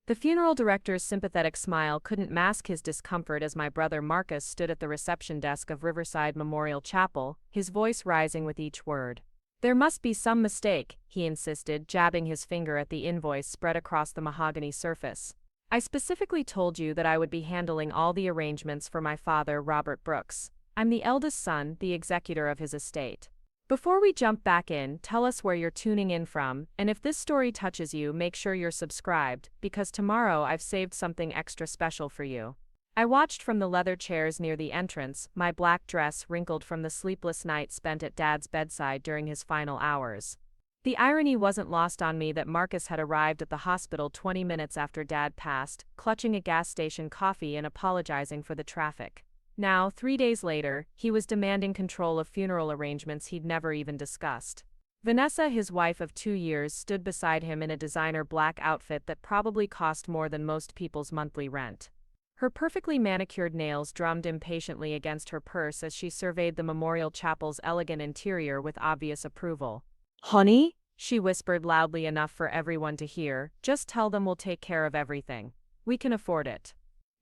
The funeral director's sympathetic smile couldn't mask his discomfort as my brother Marcus stood at the reception desk of Riverside Memorial Chapel, his voice rising with each word. "There must be some mistake," he insisted, jabbing his finger at the invoice spread across the mahogany surface. "I specifically told you that I would be handling all the arrangements for my father, Robert Brooks. I'm the eldest son, the executor of his estate. Before we jump back in, tell us where you're tuning in from, and if this story touches you, make sure you're subscribed, because tomorrow I've saved something extra special for you." I watched from the leather chairs near the entrance, my black dress wrinkled from the sleepless night spent at Dad's bedside during his final hours. The irony wasn't lost on me that Marcus had arrived at the hospital 20 minutes after Dad passed, clutching a gas station coffee and apologizing for the traffic. Now, 3 days later, he was demanding control of funeral arrangements he'd never even discussed. Vanessa, his wife of 2 years, stood beside him in a designer black outfit that probably cost more than most people's monthly rent. Her perfectly manicured nails drummed impatiently against her purse as she surveyed the memorial chapel's elegant interior with obvious approval. "Honey," she whispered loudly enough for everyone to hear, "just tell them we'll take care of everything. We can afford it."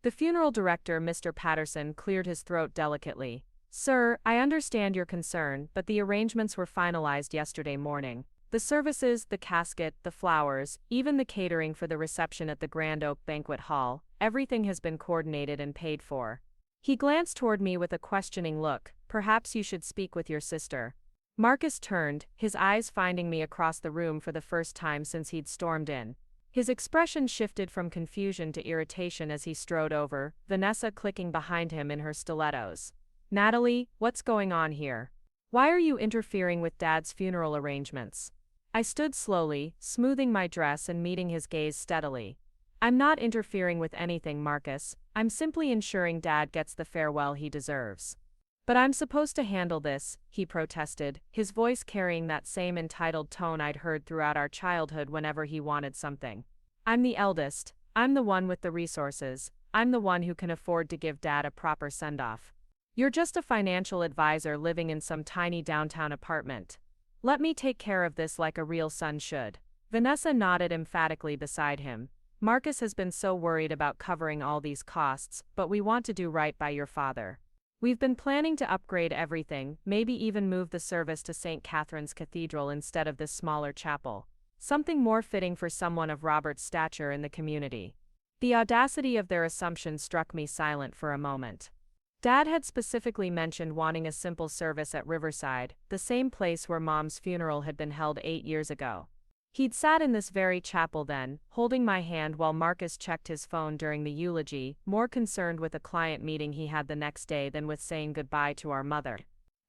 The funeral director, Mr. Patterson, cleared his throat delicately. "Sir, I understand your concern, but the arrangements were finalized yesterday morning. The services, the casket, the flowers, even the catering for the reception at the Grand Oak Banquet Hall, everything has been coordinated and paid for." He glanced toward me with a questioning look. "Perhaps you should speak with your sister." Marcus turned, his eyes finding me across the room for the first time since he'd stormed in. His expression shifted from confusion to irritation as he strode over, Vanessa clicking behind him in her stilettos. "Natalie, what's going on here? Why are you interfering with Dad's funeral arrangements?" I stood slowly, smoothing my dress and meeting his gaze steadily. "I'm not interfering with anything, Marcus. I'm simply ensuring Dad gets the farewell he deserves." "But I'm supposed to handle this," he protested, his voice carrying that same entitled tone I'd heard throughout our childhood whenever he wanted something. "I'm the eldest. I'm the one with the resources. I'm the one who can afford to give Dad a proper send-off. You're just a financial advisor living in some tiny downtown apartment. Let me take care of this like a real son should." Vanessa nodded emphatically beside him. "Marcus has been so worried about covering all these costs, but we want to do right by your father. We've been planning to upgrade everything, maybe even move the service to St. Catherine's Cathedral instead of this smaller chapel. Something more fitting for someone of Robert's stature in the community." The audacity of their assumption struck me silent for a moment. Dad had specifically mentioned wanting a simple service at Riverside, the same place where Mom's funeral had been held 8 years ago. He'd sat in this very chapel then, holding my hand while Marcus checked his phone during the eulogy, more concerned with a client meeting he had the next day than with saying goodbye to our mother.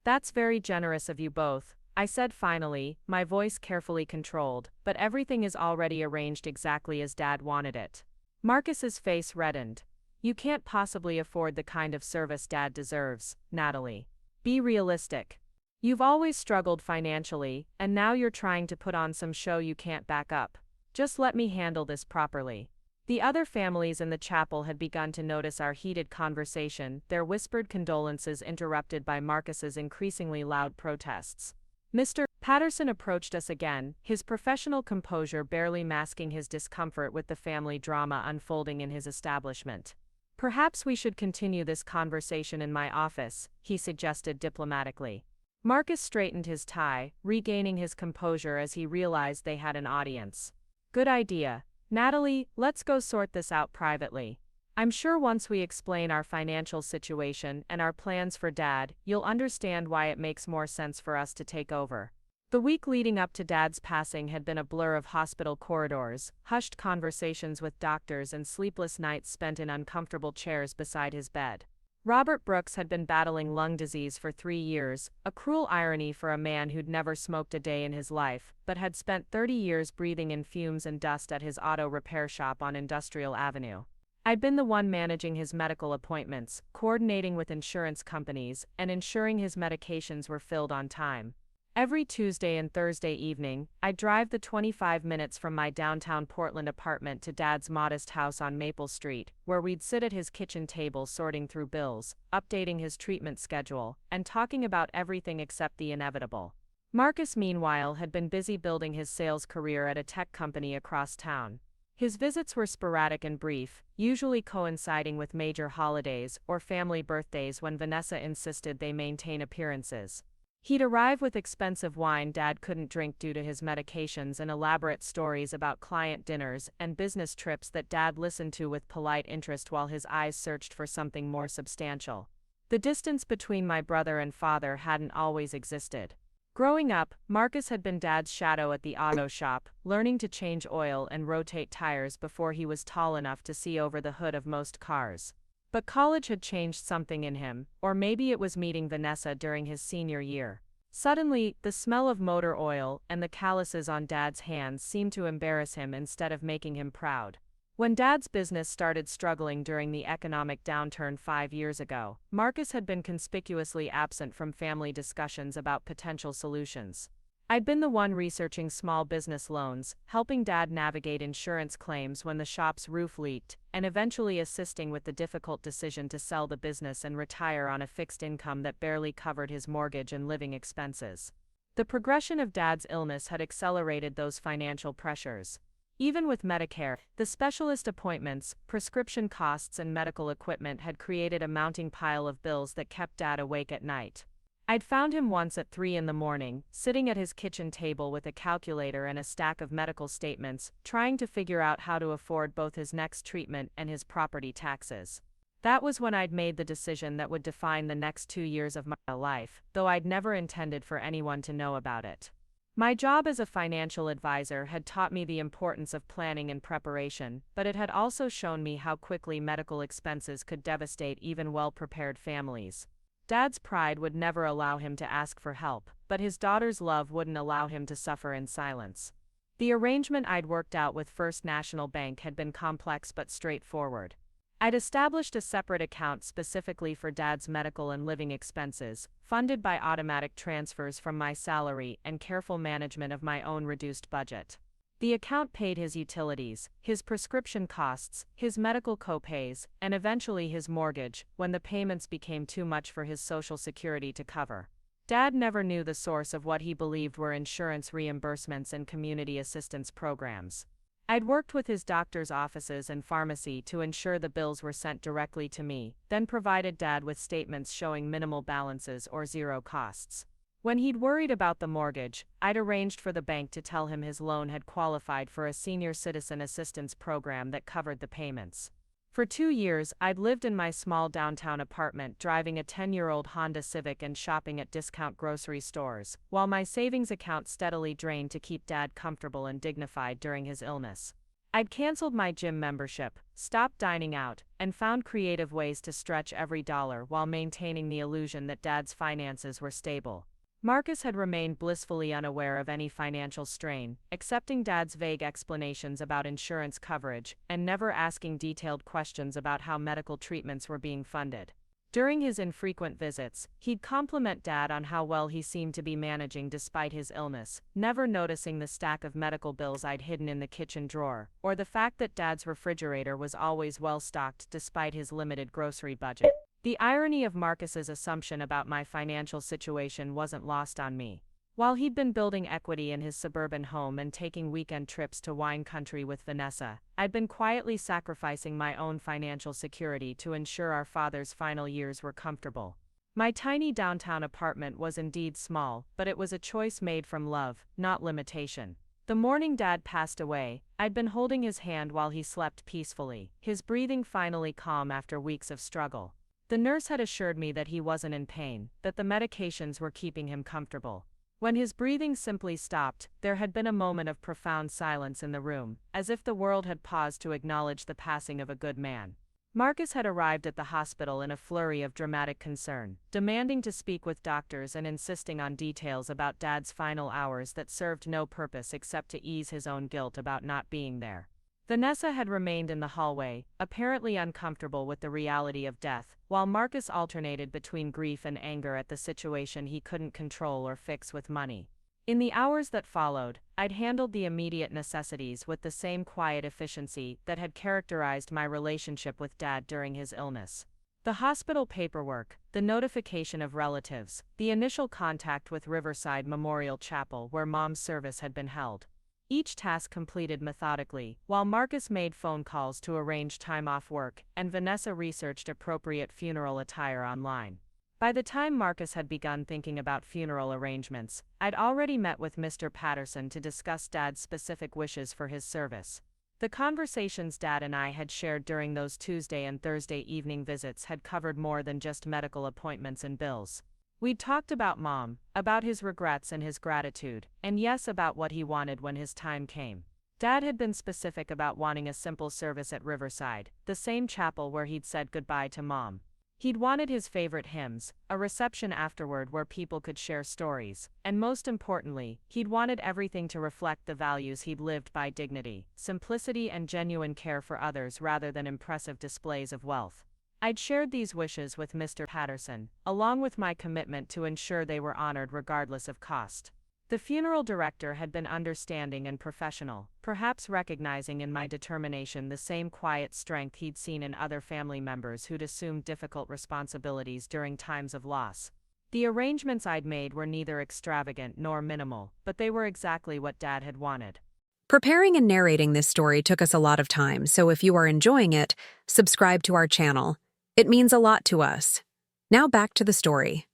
"That's very generous of you both," I said finally, my voice carefully controlled, "but everything is already arranged exactly as Dad wanted it." Marcus's face reddened. "You can't possibly afford the kind of service Dad deserves, Natalie. Be realistic. You've always struggled financially, and now you're trying to put on some show you can't back up. Just let me handle this properly." The other families in the chapel had begun to notice our heated conversation, their whispered condolences interrupted by Marcus's increasingly loud protests. Mr. Patterson approached us again, his professional composure barely masking his discomfort with the family drama unfolding in his establishment. "Perhaps we should continue this conversation in my office," he suggested diplomatically. Marcus straightened his tie, regaining his composure as he realized they had an audience. "Good idea. Natalie, let's go sort this out privately. I'm sure once we explain our financial situation and our plans for Dad, you'll understand why it makes more sense for us to take over." The week leading up to Dad's passing had been a blur of hospital corridors, hushed conversations with doctors and sleepless nights spent in uncomfortable chairs beside his bed. Robert Brooks had been battling lung disease for 3 years, a cruel irony for a man who'd never smoked a day in his life, but had spent 30 years breathing in fumes and dust at his auto repair shop on Industrial Avenue. I'd been the one managing his medical appointments, coordinating with insurance companies, and ensuring his medications were filled on time. Every Tuesday and Thursday evening, I'd drive the 25 minutes from my downtown Portland apartment to Dad's modest house on Maple Street, where we'd sit at his kitchen table sorting through bills, updating his treatment schedule, and talking about everything except the inevitable. Marcus, meanwhile, had been busy building his sales career at a tech company across town. His visits were sporadic and brief, usually coinciding with major holidays or family birthdays when Vanessa insisted they maintain appearances. He'd arrive with expensive wine Dad couldn't drink due to his medications and elaborate stories about client dinners and business trips that Dad listened to with polite interest while his eyes searched for something more substantial. The distance between my brother and father hadn't always existed. Growing up, Marcus had been Dad's shadow at the auto shop, learning to change oil and rotate tires before he was tall enough to see over the hood of most cars. But college had changed something in him, or maybe it was meeting Vanessa during his senior year. Suddenly, the smell of motor oil and the calluses on Dad's hands seemed to embarrass him instead of making him proud. When Dad's business started struggling during the economic downturn 5 years ago, Marcus had been conspicuously absent from family discussions about potential solutions. I'd been the one researching small business loans, helping Dad navigate insurance claims when the shop's roof leaked, and eventually assisting with the difficult decision to sell the business and retire on a fixed income that barely covered his mortgage and living expenses. The progression of Dad's illness had accelerated those financial pressures. Even with Medicare, the specialist appointments, prescription costs and medical equipment had created a mounting pile of bills that kept Dad awake at night. I'd found him once at 3 in the morning, sitting at his kitchen table with a calculator and a stack of medical statements, trying to figure out how to afford both his next treatment and his property taxes. That was when I'd made the decision that would define the next 2 years of my life, though I'd never intended for anyone to know about it. My job as a financial advisor had taught me the importance of planning and preparation, but it had also shown me how quickly medical expenses could devastate even well-prepared families. Dad's pride would never allow him to ask for help, but his daughter's love wouldn't allow him to suffer in silence. The arrangement I'd worked out with First National Bank had been complex but straightforward. I'd established a separate account specifically for Dad's medical and living expenses, funded by automatic transfers from my salary and careful management of my own reduced budget. The account paid his utilities, his prescription costs, his medical copays, and eventually his mortgage, when the payments became too much for his Social Security to cover. Dad never knew the source of what he believed were insurance reimbursements and community assistance programs. I'd worked with his doctor's offices and pharmacy to ensure the bills were sent directly to me, then provided Dad with statements showing minimal balances or zero costs. When he'd worried about the mortgage, I'd arranged for the bank to tell him his loan had qualified for a senior citizen assistance program that covered the payments. For 2 years, I'd lived in my small downtown apartment driving a 10-year-old Honda Civic and shopping at discount grocery stores, while my savings account steadily drained to keep Dad comfortable and dignified during his illness. I'd canceled my gym membership, stopped dining out, and found creative ways to stretch every dollar while maintaining the illusion that Dad's finances were stable. Marcus had remained blissfully unaware of any financial strain, accepting Dad's vague explanations about insurance coverage, and never asking detailed questions about how medical treatments were being funded. During his infrequent visits, he'd compliment Dad on how well he seemed to be managing despite his illness, never noticing the stack of medical bills I'd hidden in the kitchen drawer, or the fact that Dad's refrigerator was always well stocked despite his limited grocery budget. The irony of Marcus's assumption about my financial situation wasn't lost on me. While he'd been building equity in his suburban home and taking weekend trips to wine country with Vanessa, I'd been quietly sacrificing my own financial security to ensure our father's final years were comfortable. My tiny downtown apartment was indeed small, but it was a choice made from love, not limitation. The morning Dad passed away, I'd been holding his hand while he slept peacefully, his breathing finally calm after weeks of struggle. The nurse had assured me that he wasn't in pain, that the medications were keeping him comfortable. When his breathing simply stopped, there had been a moment of profound silence in the room, as if the world had paused to acknowledge the passing of a good man. Marcus had arrived at the hospital in a flurry of dramatic concern, demanding to speak with doctors and insisting on details about Dad's final hours that served no purpose except to ease his own guilt about not being there. Vanessa had remained in the hallway, apparently uncomfortable with the reality of death, while Marcus alternated between grief and anger at the situation he couldn't control or fix with money. In the hours that followed, I'd handled the immediate necessities with the same quiet efficiency that had characterized my relationship with Dad during his illness. The hospital paperwork, the notification of relatives, the initial contact with Riverside Memorial Chapel where Mom's service had been held. each task completed methodically, while Marcus made phone calls to arrange time off work, and Vanessa researched appropriate funeral attire online. By the time Marcus had begun thinking about funeral arrangements, I'd already met with Mr. Patterson to discuss Dad's specific wishes for his service. The conversations Dad and I had shared during those Tuesday and Thursday evening visits had covered more than just medical appointments and bills. We'd talked about Mom, about his regrets and his gratitude, and yes, about what he wanted when his time came. Dad had been specific about wanting a simple service at Riverside, the same chapel where he'd said goodbye to Mom. He'd wanted his favorite hymns, a reception afterward where people could share stories, and most importantly, he'd wanted everything to reflect the values he'd lived by: dignity, simplicity, and genuine care for others rather than impressive displays of wealth. I'd shared these wishes with Mr. Patterson, along with my commitment to ensure they were honored regardless of cost. The funeral director had been understanding and professional, perhaps recognizing in my determination the same quiet strength he'd seen in other family members who'd assumed difficult responsibilities during times of loss. The arrangements I'd made were neither extravagant nor minimal, but they were exactly what Dad had wanted. Preparing and narrating this story took us a lot of time, so if you are enjoying it, subscribe to our channel. It means a lot to us. Now back to the story.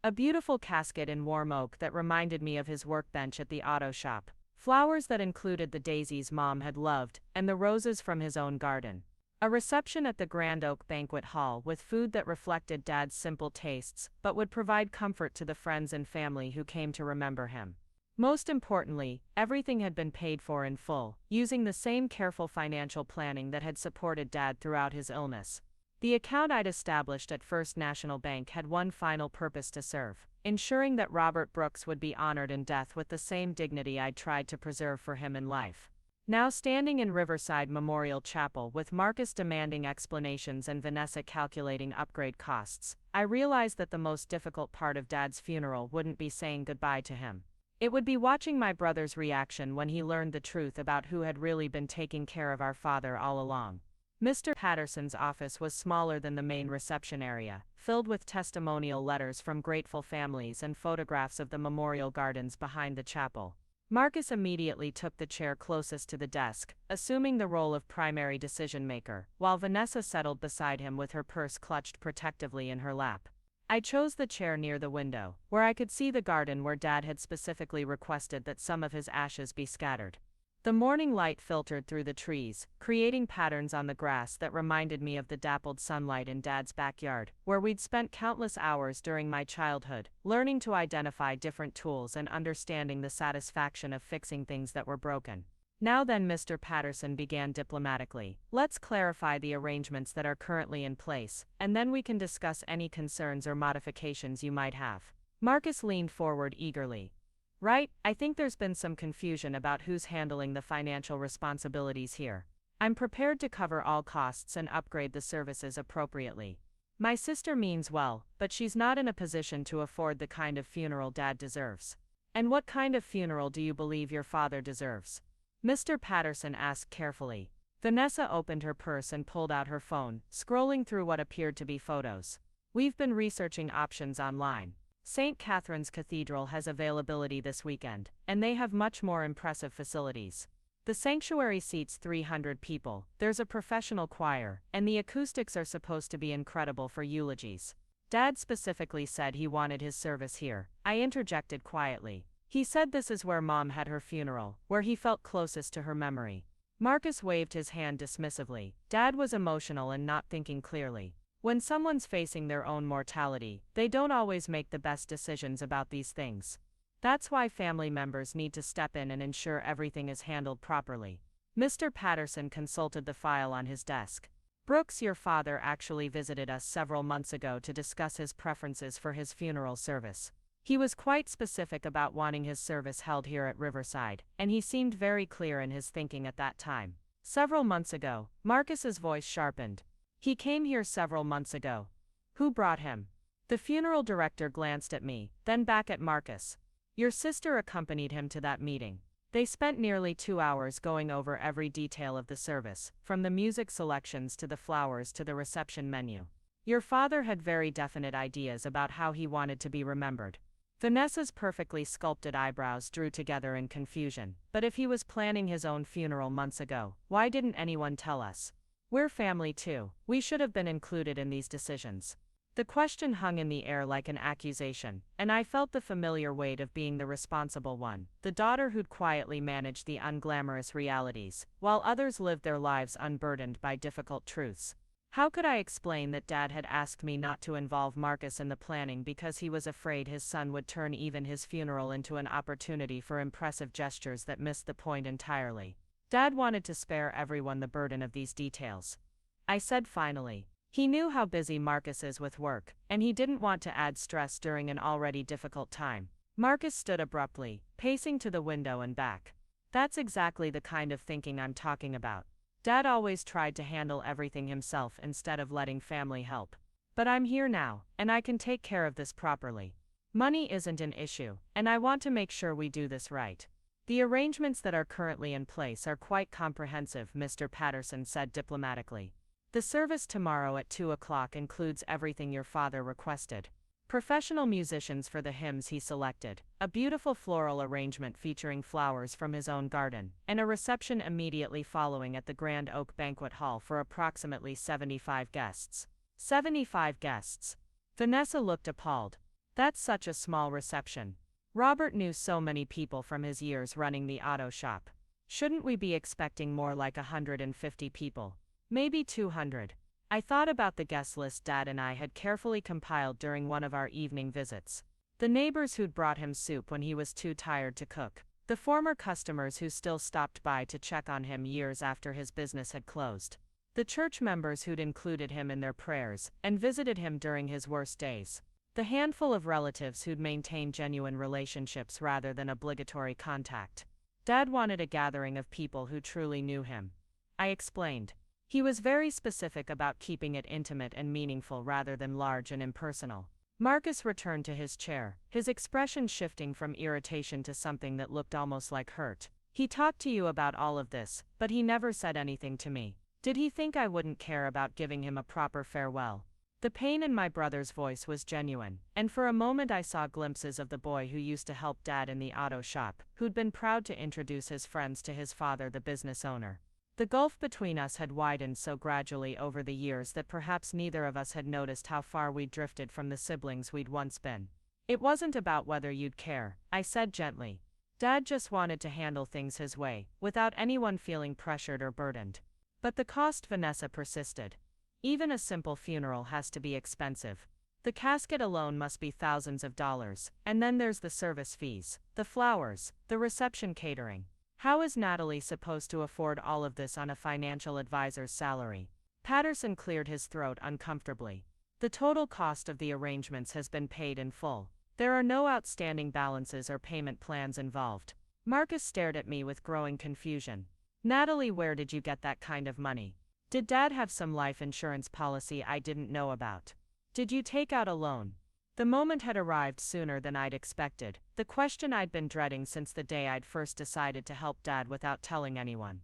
A beautiful casket in warm oak that reminded me of his workbench at the auto shop. Flowers that included the daisies Mom had loved, and the roses from his own garden. A reception at the Grand Oak Banquet Hall with food that reflected Dad's simple tastes, but would provide comfort to the friends and family who came to remember him. Most importantly, everything had been paid for in full, using the same careful financial planning that had supported Dad throughout his illness. The account I'd established at First National Bank had one final purpose to serve: ensuring that Robert Brooks would be honored in death with the same dignity I'd tried to preserve for him in life. Now standing in Riverside Memorial Chapel with Marcus demanding explanations and Vanessa calculating upgrade costs, I realized that the most difficult part of Dad's funeral wouldn't be saying goodbye to him. It would be watching my brother's reaction when he learned the truth about who had really been taking care of our father all along. Mr. Patterson's office was smaller than the main reception area, filled with testimonial letters from grateful families and photographs of the memorial gardens behind the chapel. Marcus immediately took the chair closest to the desk, assuming the role of primary decision-maker, while Vanessa settled beside him with her purse clutched protectively in her lap. I chose the chair near the window, where I could see the garden where Dad had specifically requested that some of his ashes be scattered. The morning light filtered through the trees, creating patterns on the grass that reminded me of the dappled sunlight in Dad's backyard, where we'd spent countless hours during my childhood, learning to identify different tools and understanding the satisfaction of fixing things that were broken. Now then, Mr. Patterson began diplomatically, let's clarify the arrangements that are currently in place, and then we can discuss any concerns or modifications you might have. Marcus leaned forward eagerly. Right, I think there's been some confusion about who's handling the financial responsibilities here. I'm prepared to cover all costs and upgrade the services appropriately. My sister means well, but she's not in a position to afford the kind of funeral Dad deserves. And what kind of funeral do you believe your father deserves? Mr. Patterson asked carefully. Vanessa opened her purse and pulled out her phone, scrolling through what appeared to be photos. We've been researching options online. St. Catherine's Cathedral has availability this weekend, and they have much more impressive facilities. The sanctuary seats 300 people, there's a professional choir, and the acoustics are supposed to be incredible for eulogies. Dad specifically said he wanted his service here. I interjected quietly. He said this is where Mom had her funeral, where he felt closest to her memory. Marcus waved his hand dismissively. Dad was emotional and not thinking clearly. When someone's facing their own mortality, they don't always make the best decisions about these things. That's why family members need to step in and ensure everything is handled properly. Mr. Patterson consulted the file on his desk. Brooks, your father, actually visited us several months ago to discuss his preferences for his funeral service. He was quite specific about wanting his service held here at Riverside, and he seemed very clear in his thinking at that time. Several months ago, Marcus's voice sharpened. He came here several months ago. Who brought him? The funeral director glanced at me, then back at Marcus. Your sister accompanied him to that meeting. They spent nearly 2 hours going over every detail of the service, from the music selections to the flowers to the reception menu. Your father had very definite ideas about how he wanted to be remembered. Vanessa's perfectly sculpted eyebrows drew together in confusion. But if he was planning his own funeral months ago, why didn't anyone tell us? We're family too. We should have been included in these decisions. The question hung in the air like an accusation, and I felt the familiar weight of being the responsible one, the daughter who'd quietly managed the unglamorous realities, while others lived their lives unburdened by difficult truths. How could I explain that Dad had asked me not to involve Marcus in the planning because he was afraid his son would turn even his funeral into an opportunity for impressive gestures that missed the point entirely? Dad wanted to spare everyone the burden of these details. I said finally. He knew how busy Marcus is with work, and he didn't want to add stress during an already difficult time. Marcus stood abruptly, pacing to the window and back. That's exactly the kind of thinking I'm talking about. Dad always tried to handle everything himself instead of letting family help. But I'm here now, and I can take care of this properly. Money isn't an issue, and I want to make sure we do this right. The arrangements that are currently in place are quite comprehensive, Mr. Patterson said diplomatically. The service tomorrow at 2 o'clock includes everything your father requested. Professional musicians for the hymns he selected, a beautiful floral arrangement featuring flowers from his own garden, and a reception immediately following at the Grand Oak Banquet Hall for approximately 75 guests. 75 guests. Vanessa looked appalled. That's such a small reception. Robert knew so many people from his years running the auto shop. Shouldn't we be expecting more like 150 people? Maybe 200. I thought about the guest list Dad and I had carefully compiled during one of our evening visits. The neighbors who'd brought him soup when he was too tired to cook. The former customers who still stopped by to check on him years after his business had closed. The church members who'd included him in their prayers and visited him during his worst days. The handful of relatives who'd maintained genuine relationships rather than obligatory contact. Dad wanted a gathering of people who truly knew him. I explained. He was very specific about keeping it intimate and meaningful rather than large and impersonal. Marcus returned to his chair, his expression shifting from irritation to something that looked almost like hurt. He talked to you about all of this, but he never said anything to me. Did he think I wouldn't care about giving him a proper farewell? The pain in my brother's voice was genuine, and for a moment I saw glimpses of the boy who used to help Dad in the auto shop, who'd been proud to introduce his friends to his father, the business owner. The gulf between us had widened so gradually over the years that perhaps neither of us had noticed how far we'd drifted from the siblings we'd once been. It wasn't about whether you'd care, I said gently. Dad just wanted to handle things his way, without anyone feeling pressured or burdened. But the cost, Vanessa persisted. Even a simple funeral has to be expensive. The casket alone must be thousands of dollars, and then there's the service fees, the flowers, the reception catering. How is Natalie supposed to afford all of this on a financial advisor's salary? Patterson cleared his throat uncomfortably. The total cost of the arrangements has been paid in full. There are no outstanding balances or payment plans involved. Marcus stared at me with growing confusion. Natalie, where did you get that kind of money? Did Dad have some life insurance policy I didn't know about? Did you take out a loan? The moment had arrived sooner than I'd expected, the question I'd been dreading since the day I'd first decided to help Dad without telling anyone.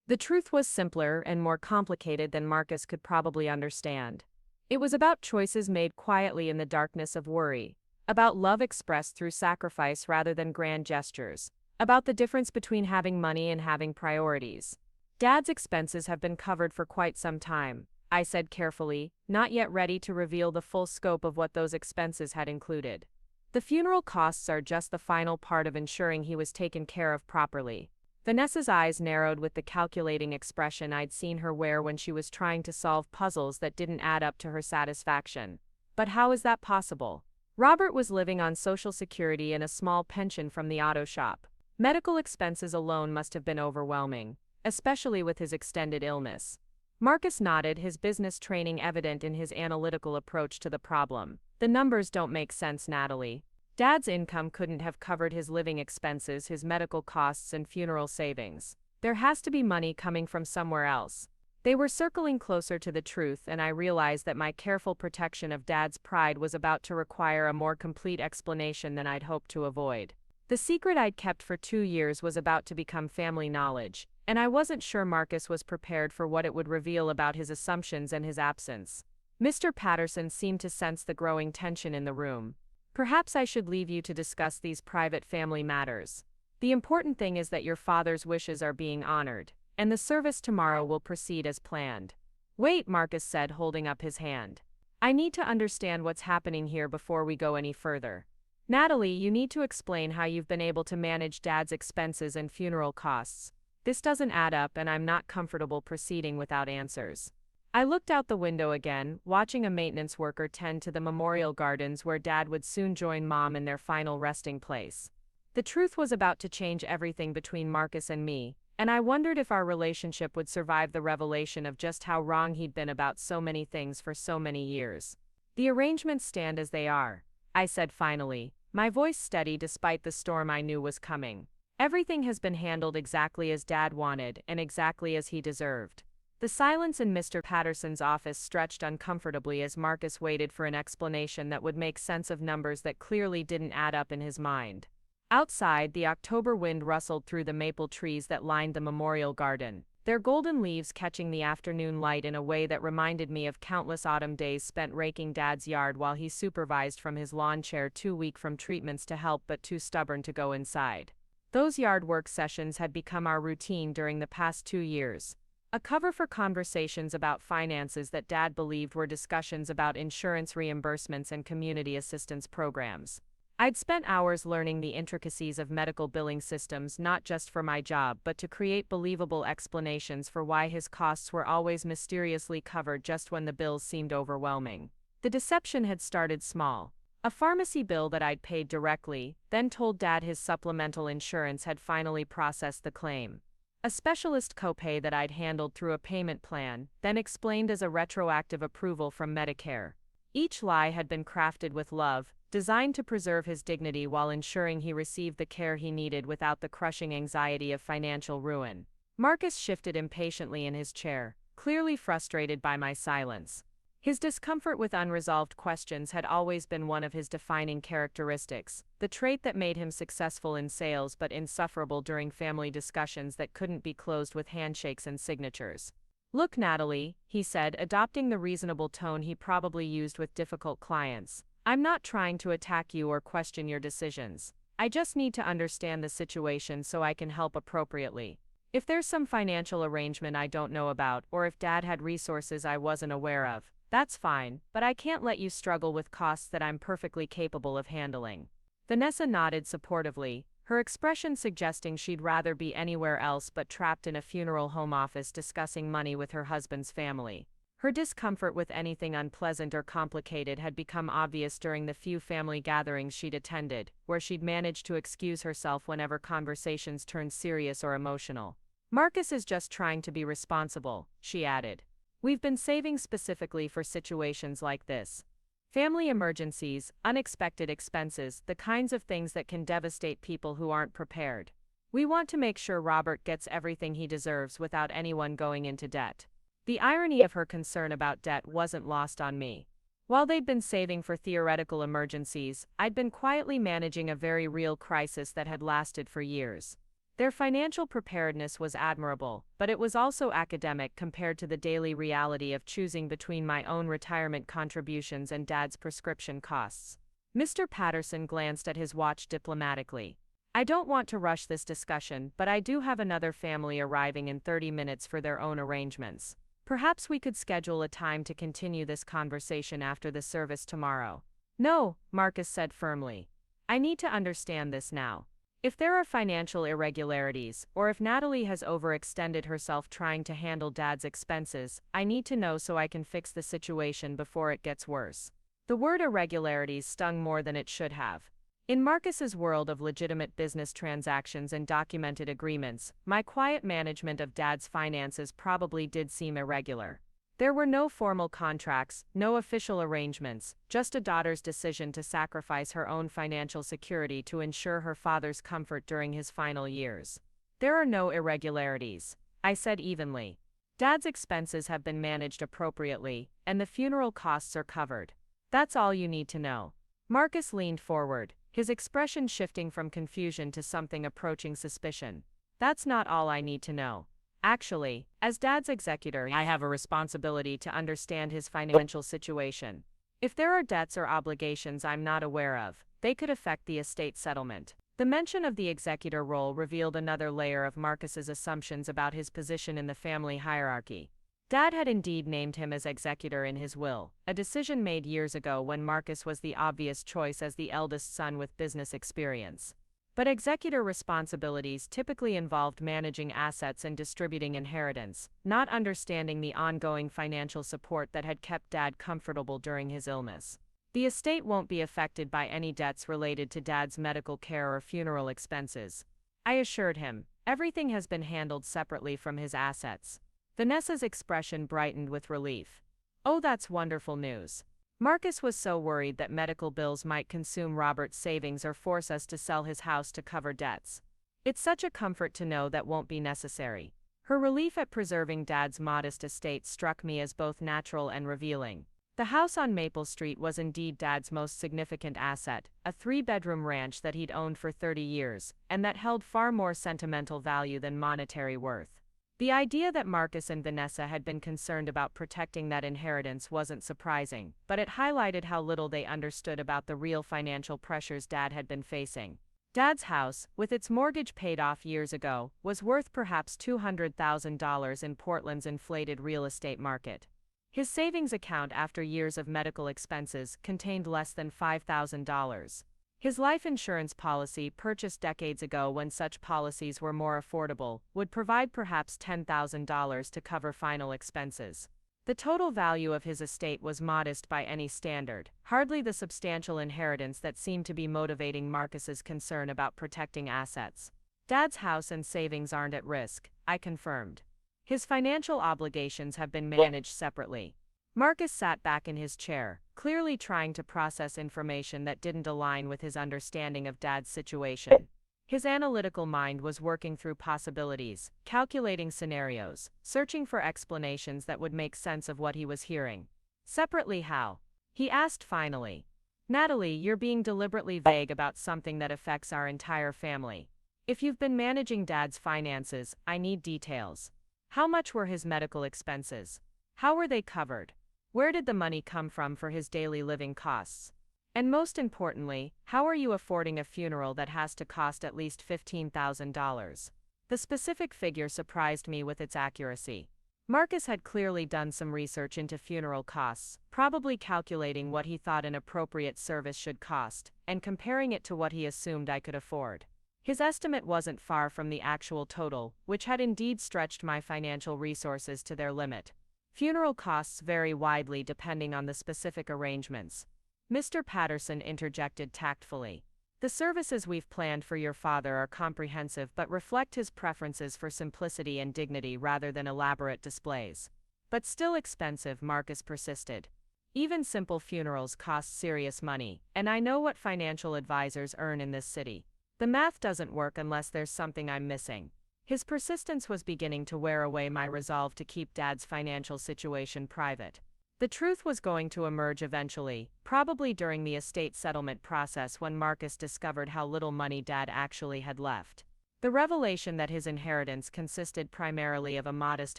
The truth was simpler and more complicated than Marcus could probably understand. It was about choices made quietly in the darkness of worry, about love expressed through sacrifice rather than grand gestures, about the difference between having money and having priorities. Dad's expenses have been covered for quite some time, I said carefully, not yet ready to reveal the full scope of what those expenses had included. The funeral costs are just the final part of ensuring he was taken care of properly. Vanessa's eyes narrowed with the calculating expression I'd seen her wear when she was trying to solve puzzles that didn't add up to her satisfaction. But how is that possible? Robert was living on Social Security and a small pension from the auto shop. Medical expenses alone must have been overwhelming, especially with his extended illness. Marcus nodded, his business training evident in his analytical approach to the problem. The numbers don't make sense, Natalie. Dad's income couldn't have covered his living expenses, his medical costs, and funeral savings. There has to be money coming from somewhere else. They were circling closer to the truth, and I realized that my careful protection of Dad's pride was about to require a more complete explanation than I'd hoped to avoid. The secret I'd kept for 2 years was about to become family knowledge, and I wasn't sure Marcus was prepared for what it would reveal about his assumptions and his absence. Mr. Patterson seemed to sense the growing tension in the room. Perhaps I should leave you to discuss these private family matters. The important thing is that your father's wishes are being honored, and the service tomorrow will proceed as planned. Wait, Marcus said, holding up his hand. I need to understand what's happening here before we go any further. Natalie, you need to explain how you've been able to manage Dad's expenses and funeral costs. This doesn't add up, and I'm not comfortable proceeding without answers. I looked out the window again, watching a maintenance worker tend to the memorial gardens where Dad would soon join Mom in their final resting place. The truth was about to change everything between Marcus and me, and I wondered if our relationship would survive the revelation of just how wrong he'd been about so many things for so many years. The arrangements stand as they are, I said finally, my voice steady despite the storm I knew was coming. Everything has been handled exactly as Dad wanted and exactly as he deserved. The silence in Mr. Patterson's office stretched uncomfortably as Marcus waited for an explanation that would make sense of numbers that clearly didn't add up in his mind. Outside, the October wind rustled through the maple trees that lined the memorial garden, their golden leaves catching the afternoon light in a way that reminded me of countless autumn days spent raking Dad's yard while he supervised from his lawn chair, too weak from treatments to help but too stubborn to go inside. Those yard work sessions had become our routine during the past 2 years. A cover for conversations about finances that Dad believed were discussions about insurance reimbursements and community assistance programs. I'd spent hours learning the intricacies of medical billing systems not just for my job but to create believable explanations for why his costs were always mysteriously covered just when the bills seemed overwhelming. The deception had started small. A pharmacy bill that I'd paid directly, then told Dad his supplemental insurance had finally processed the claim. A specialist copay that I'd handled through a payment plan, then explained as a retroactive approval from Medicare. Each lie had been crafted with love, designed to preserve his dignity while ensuring he received the care he needed without the crushing anxiety of financial ruin. Marcus shifted impatiently in his chair, clearly frustrated by my silence. His discomfort with unresolved questions had always been one of his defining characteristics, the trait that made him successful in sales but insufferable during family discussions that couldn't be closed with handshakes and signatures. Look, Natalie, he said, adopting the reasonable tone he probably used with difficult clients. I'm not trying to attack you or question your decisions. I just need to understand the situation so I can help appropriately. If there's some financial arrangement I don't know about, or if Dad had resources I wasn't aware of, that's fine, but I can't let you struggle with costs that I'm perfectly capable of handling. Vanessa nodded supportively, her expression suggesting she'd rather be anywhere else but trapped in a funeral home office discussing money with her husband's family. Her discomfort with anything unpleasant or complicated had become obvious during the few family gatherings she'd attended, where she'd managed to excuse herself whenever conversations turned serious or emotional. Marcus is just trying to be responsible, she added. We've been saving specifically for situations like this. Family emergencies, unexpected expenses, the kinds of things that can devastate people who aren't prepared. We want to make sure Robert gets everything he deserves without anyone going into debt. The irony of her concern about debt wasn't lost on me. While they'd been saving for theoretical emergencies, I'd been quietly managing a very real crisis that had lasted for years. Their financial preparedness was admirable, but it was also academic compared to the daily reality of choosing between my own retirement contributions and Dad's prescription costs. Mr. Patterson glanced at his watch diplomatically. I don't want to rush this discussion, but I do have another family arriving in 30 minutes for their own arrangements. Perhaps we could schedule a time to continue this conversation after the service tomorrow. No, Marcus said firmly. I need to understand this now. If there are financial irregularities, or if Natalie has overextended herself trying to handle Dad's expenses, I need to know so I can fix the situation before it gets worse. The word irregularities stung more than it should have. In Marcus's world of legitimate business transactions and documented agreements, my quiet management of Dad's finances probably did seem irregular. There were no formal contracts, no official arrangements, just a daughter's decision to sacrifice her own financial security to ensure her father's comfort during his final years. There are no irregularities, I said evenly. Dad's expenses have been managed appropriately, and the funeral costs are covered. That's all you need to know. Marcus leaned forward, his expression shifting from confusion to something approaching suspicion. That's not all I need to know. Actually, as Dad's executor, I have a responsibility to understand his financial situation. If there are debts or obligations I'm not aware of, they could affect the estate settlement. The mention of the executor role revealed another layer of Marcus's assumptions about his position in the family hierarchy. Dad had indeed named him as executor in his will, a decision made years ago when Marcus was the obvious choice as the eldest son with business experience. But executor responsibilities typically involved managing assets and distributing inheritance, not understanding the ongoing financial support that had kept Dad comfortable during his illness. The estate won't be affected by any debts related to Dad's medical care or funeral expenses, I assured him. Everything has been handled separately from his assets. Vanessa's expression brightened with relief. Oh, that's wonderful news. Marcus was so worried that medical bills might consume Robert's savings or force us to sell his house to cover debts. It's such a comfort to know that won't be necessary. Her relief at preserving Dad's modest estate struck me as both natural and revealing. The house on Maple Street was indeed Dad's most significant asset, a 3-bedroom ranch that he'd owned for 30 years, and that held far more sentimental value than monetary worth. The idea that Marcus and Vanessa had been concerned about protecting that inheritance wasn't surprising, but it highlighted how little they understood about the real financial pressures Dad had been facing. Dad's house, with its mortgage paid off years ago, was worth perhaps $200,000 in Portland's inflated real estate market. His savings account after years of medical expenses contained less than $5,000. His life insurance policy, purchased decades ago when such policies were more affordable, would provide perhaps $10,000 to cover final expenses. The total value of his estate was modest by any standard, hardly the substantial inheritance that seemed to be motivating Marcus's concern about protecting assets. Dad's house and savings aren't at risk, I confirmed. His financial obligations have been managed separately. Marcus sat back in his chair, clearly trying to process information that didn't align with his understanding of Dad's situation. His analytical mind was working through possibilities, calculating scenarios, searching for explanations that would make sense of what he was hearing. Separately, how? He asked finally. Natalie, you're being deliberately vague about something that affects our entire family. If you've been managing Dad's finances, I need details. How much were his medical expenses? How were they covered? Where did the money come from for his daily living costs? And most importantly, how are you affording a funeral that has to cost at least $15,000? The specific figure surprised me with its accuracy. Marcus had clearly done some research into funeral costs, probably calculating what he thought an appropriate service should cost, and comparing it to what he assumed I could afford. His estimate wasn't far from the actual total, which had indeed stretched my financial resources to their limit. Funeral costs vary widely depending on the specific arrangements. Mr. Patterson interjected tactfully. The services we've planned for your father are comprehensive but reflect his preferences for simplicity and dignity rather than elaborate displays. But still expensive, Marcus persisted. Even simple funerals cost serious money, and I know what financial advisors earn in this city. The math doesn't work unless there's something I'm missing. His persistence was beginning to wear away my resolve to keep Dad's financial situation private. The truth was going to emerge eventually, probably during the estate settlement process when Marcus discovered how little money Dad actually had left. The revelation that his inheritance consisted primarily of a modest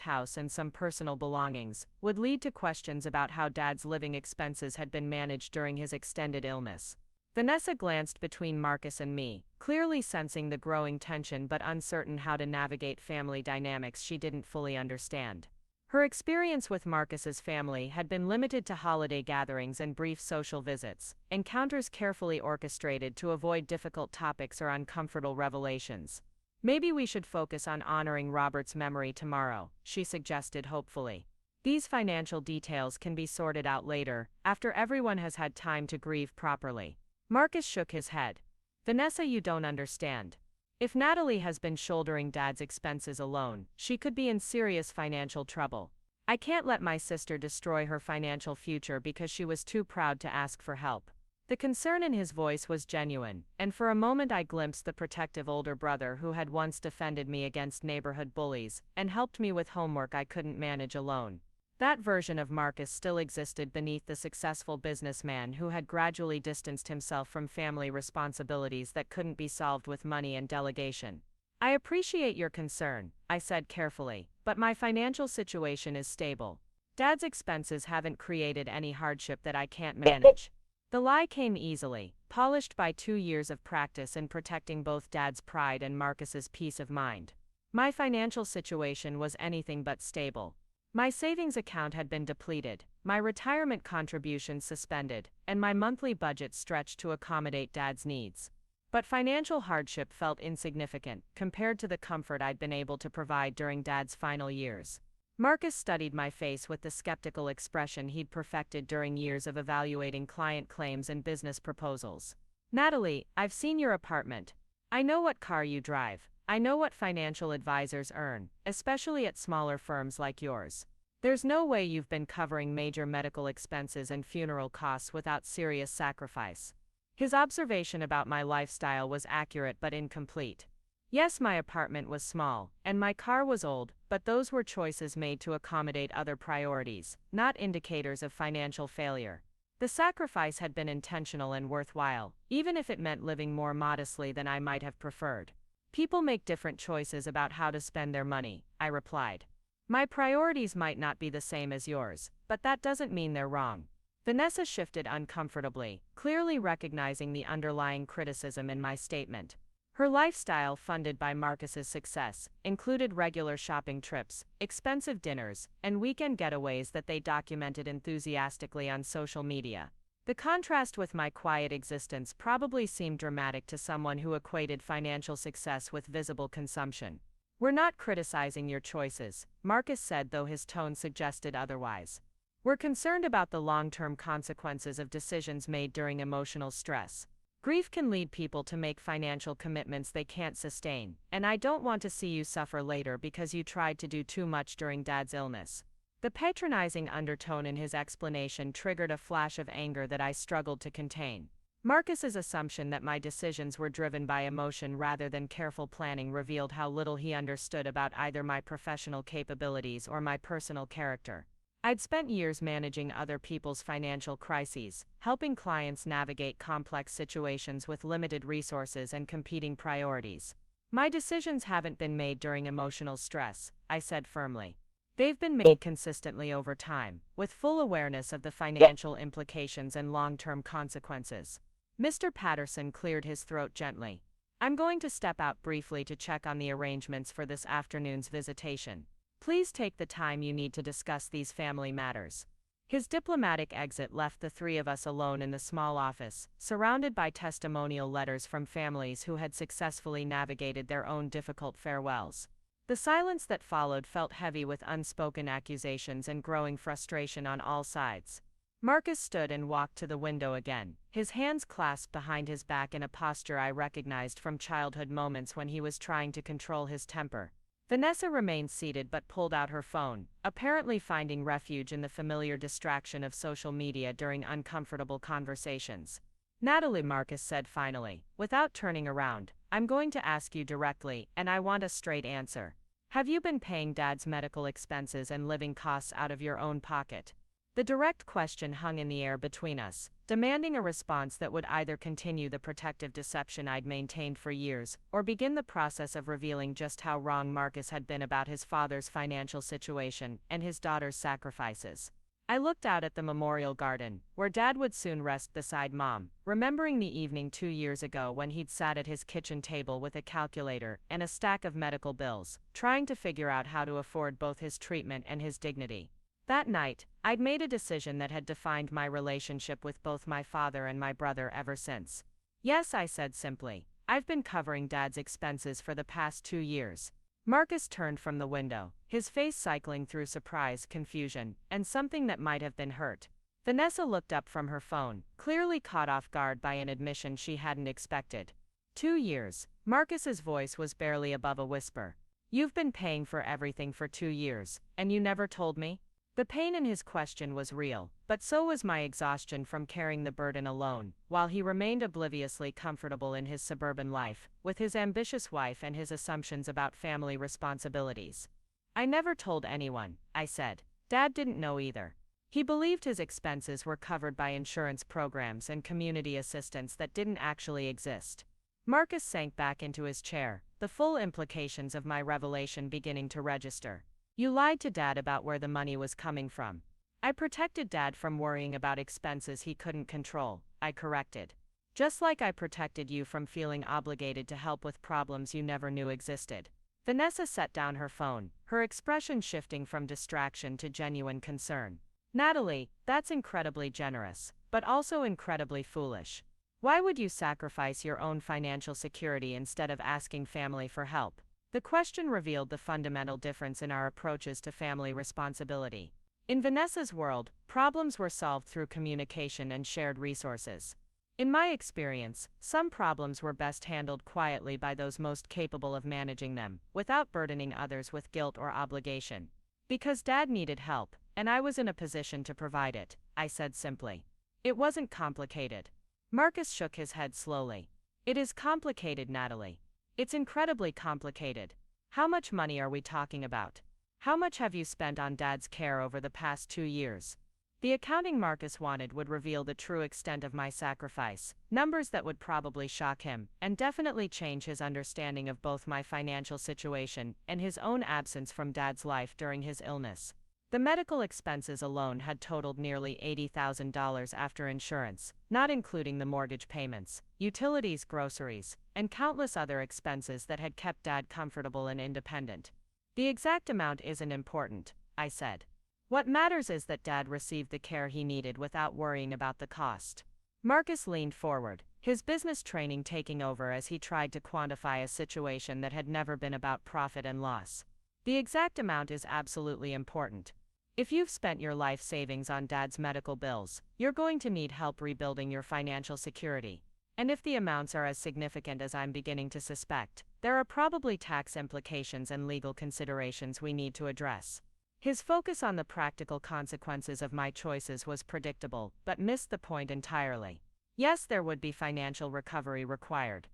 house and some personal belongings would lead to questions about how Dad's living expenses had been managed during his extended illness. Vanessa glanced between Marcus and me, clearly sensing the growing tension but uncertain how to navigate family dynamics she didn't fully understand. Her experience with Marcus's family had been limited to holiday gatherings and brief social visits, encounters carefully orchestrated to avoid difficult topics or uncomfortable revelations. Maybe we should focus on honoring Robert's memory tomorrow, she suggested hopefully. These financial details can be sorted out later, after everyone has had time to grieve properly. Marcus shook his head. Vanessa, you don't understand. If Natalie has been shouldering Dad's expenses alone, she could be in serious financial trouble. I can't let my sister destroy her financial future because she was too proud to ask for help. The concern in his voice was genuine, and for a moment I glimpsed the protective older brother who had once defended me against neighborhood bullies and helped me with homework I couldn't manage alone. That version of Marcus still existed beneath the successful businessman who had gradually distanced himself from family responsibilities that couldn't be solved with money and delegation. I appreciate your concern, I said carefully, but my financial situation is stable. Dad's expenses haven't created any hardship that I can't manage. The lie came easily, polished by 2 years of practice in protecting both Dad's pride and Marcus's peace of mind. My financial situation was anything but stable. My savings account had been depleted, my retirement contributions suspended, and my monthly budget stretched to accommodate Dad's needs. But financial hardship felt insignificant compared to the comfort I'd been able to provide during Dad's final years. Marcus studied my face with the skeptical expression he'd perfected during years of evaluating client claims and business proposals. "Natalie, I've seen your apartment. I know what car you drive. I know what financial advisors earn, especially at smaller firms like yours. There's no way you've been covering major medical expenses and funeral costs without serious sacrifice." His observation about my lifestyle was accurate but incomplete. Yes, my apartment was small, and my car was old, but those were choices made to accommodate other priorities, not indicators of financial failure. The sacrifice had been intentional and worthwhile, even if it meant living more modestly than I might have preferred. "People make different choices about how to spend their money," I replied. "My priorities might not be the same as yours, but that doesn't mean they're wrong." Vanessa shifted uncomfortably, clearly recognizing the underlying criticism in my statement. Her lifestyle, funded by Marcus's success, included regular shopping trips, expensive dinners, and weekend getaways that they documented enthusiastically on social media. The contrast with my quiet existence probably seemed dramatic to someone who equated financial success with visible consumption. "We're not criticizing your choices," Marcus said, though his tone suggested otherwise. "We're concerned about the long-term consequences of decisions made during emotional stress. Grief can lead people to make financial commitments they can't sustain, and I don't want to see you suffer later because you tried to do too much during Dad's illness." The patronizing undertone in his explanation triggered a flash of anger that I struggled to contain. Marcus's assumption that my decisions were driven by emotion rather than careful planning revealed how little he understood about either my professional capabilities or my personal character. I'd spent years managing other people's financial crises, helping clients navigate complex situations with limited resources and competing priorities. "My decisions haven't been made during emotional stress," I said firmly. "They've been made consistently over time, with full awareness of the financial implications and long-term consequences." Mr. Patterson cleared his throat gently. "I'm going to step out briefly to check on the arrangements for this afternoon's visitation. Please take the time you need to discuss these family matters." His diplomatic exit left the three of us alone in the small office, surrounded by testimonial letters from families who had successfully navigated their own difficult farewells. The silence that followed felt heavy with unspoken accusations and growing frustration on all sides. Marcus stood and walked to the window again, his hands clasped behind his back in a posture I recognized from childhood moments when he was trying to control his temper. Vanessa remained seated but pulled out her phone, apparently finding refuge in the familiar distraction of social media during uncomfortable conversations. "Natalie," Marcus said finally, without turning around, "I'm going to ask you directly, and I want a straight answer. Have you been paying Dad's medical expenses and living costs out of your own pocket?" The direct question hung in the air between us, demanding a response that would either continue the protective deception I'd maintained for years, or begin the process of revealing just how wrong Marcus had been about his father's financial situation and his daughter's sacrifices. I looked out at the memorial garden, where Dad would soon rest beside Mom, remembering the evening 2 years ago when he'd sat at his kitchen table with a calculator and a stack of medical bills, trying to figure out how to afford both his treatment and his dignity. That night, I'd made a decision that had defined my relationship with both my father and my brother ever since. "Yes," I said simply, "I've been covering Dad's expenses for the past 2 years." Marcus turned from the window, his face cycling through surprise, confusion, and something that might have been hurt. Vanessa looked up from her phone, clearly caught off guard by an admission she hadn't expected. 2 years. Marcus's voice was barely above a whisper. "You've been paying for everything for 2 years, and you never told me?" The pain in his question was real, but so was my exhaustion from carrying the burden alone, while he remained obliviously comfortable in his suburban life, with his ambitious wife and his assumptions about family responsibilities. "I never told anyone," I said. "Dad didn't know either. He believed his expenses were covered by insurance programs and community assistance that didn't actually exist." Marcus sank back into his chair, the full implications of my revelation beginning to register. You lied to Dad about where the money was coming from. I protected Dad from worrying about expenses he couldn't control, I corrected. Just like I protected you from feeling obligated to help with problems you never knew existed. Vanessa set down her phone, her expression shifting from distraction to genuine concern. Natalie, that's incredibly generous, but also incredibly foolish. Why would you sacrifice your own financial security instead of asking family for help? The question revealed the fundamental difference in our approaches to family responsibility. In Vanessa's world, problems were solved through communication and shared resources. In my experience, some problems were best handled quietly by those most capable of managing them, without burdening others with guilt or obligation. Because Dad needed help, and I was in a position to provide it, I said simply. It wasn't complicated. Marcus shook his head slowly. It is complicated, Natalie. It's incredibly complicated. How much money are we talking about? How much have you spent on Dad's care over the past 2 years? The accounting Marcus wanted would reveal the true extent of my sacrifice, numbers that would probably shock him, and definitely change his understanding of both my financial situation and his own absence from Dad's life during his illness. The medical expenses alone had totaled nearly $80,000 after insurance, not including the mortgage payments, utilities, groceries, and countless other expenses that had kept Dad comfortable and independent. The exact amount isn't important, I said. What matters is that Dad received the care he needed without worrying about the cost. Marcus leaned forward, his business training taking over as he tried to quantify a situation that had never been about profit and loss. The exact amount is absolutely important. If you've spent your life savings on Dad's medical bills, you're going to need help rebuilding your financial security. And if the amounts are as significant as I'm beginning to suspect, there are probably tax implications and legal considerations we need to address. His focus on the practical consequences of my choices was predictable, but missed the point entirely. Yes, there would be financial recovery required.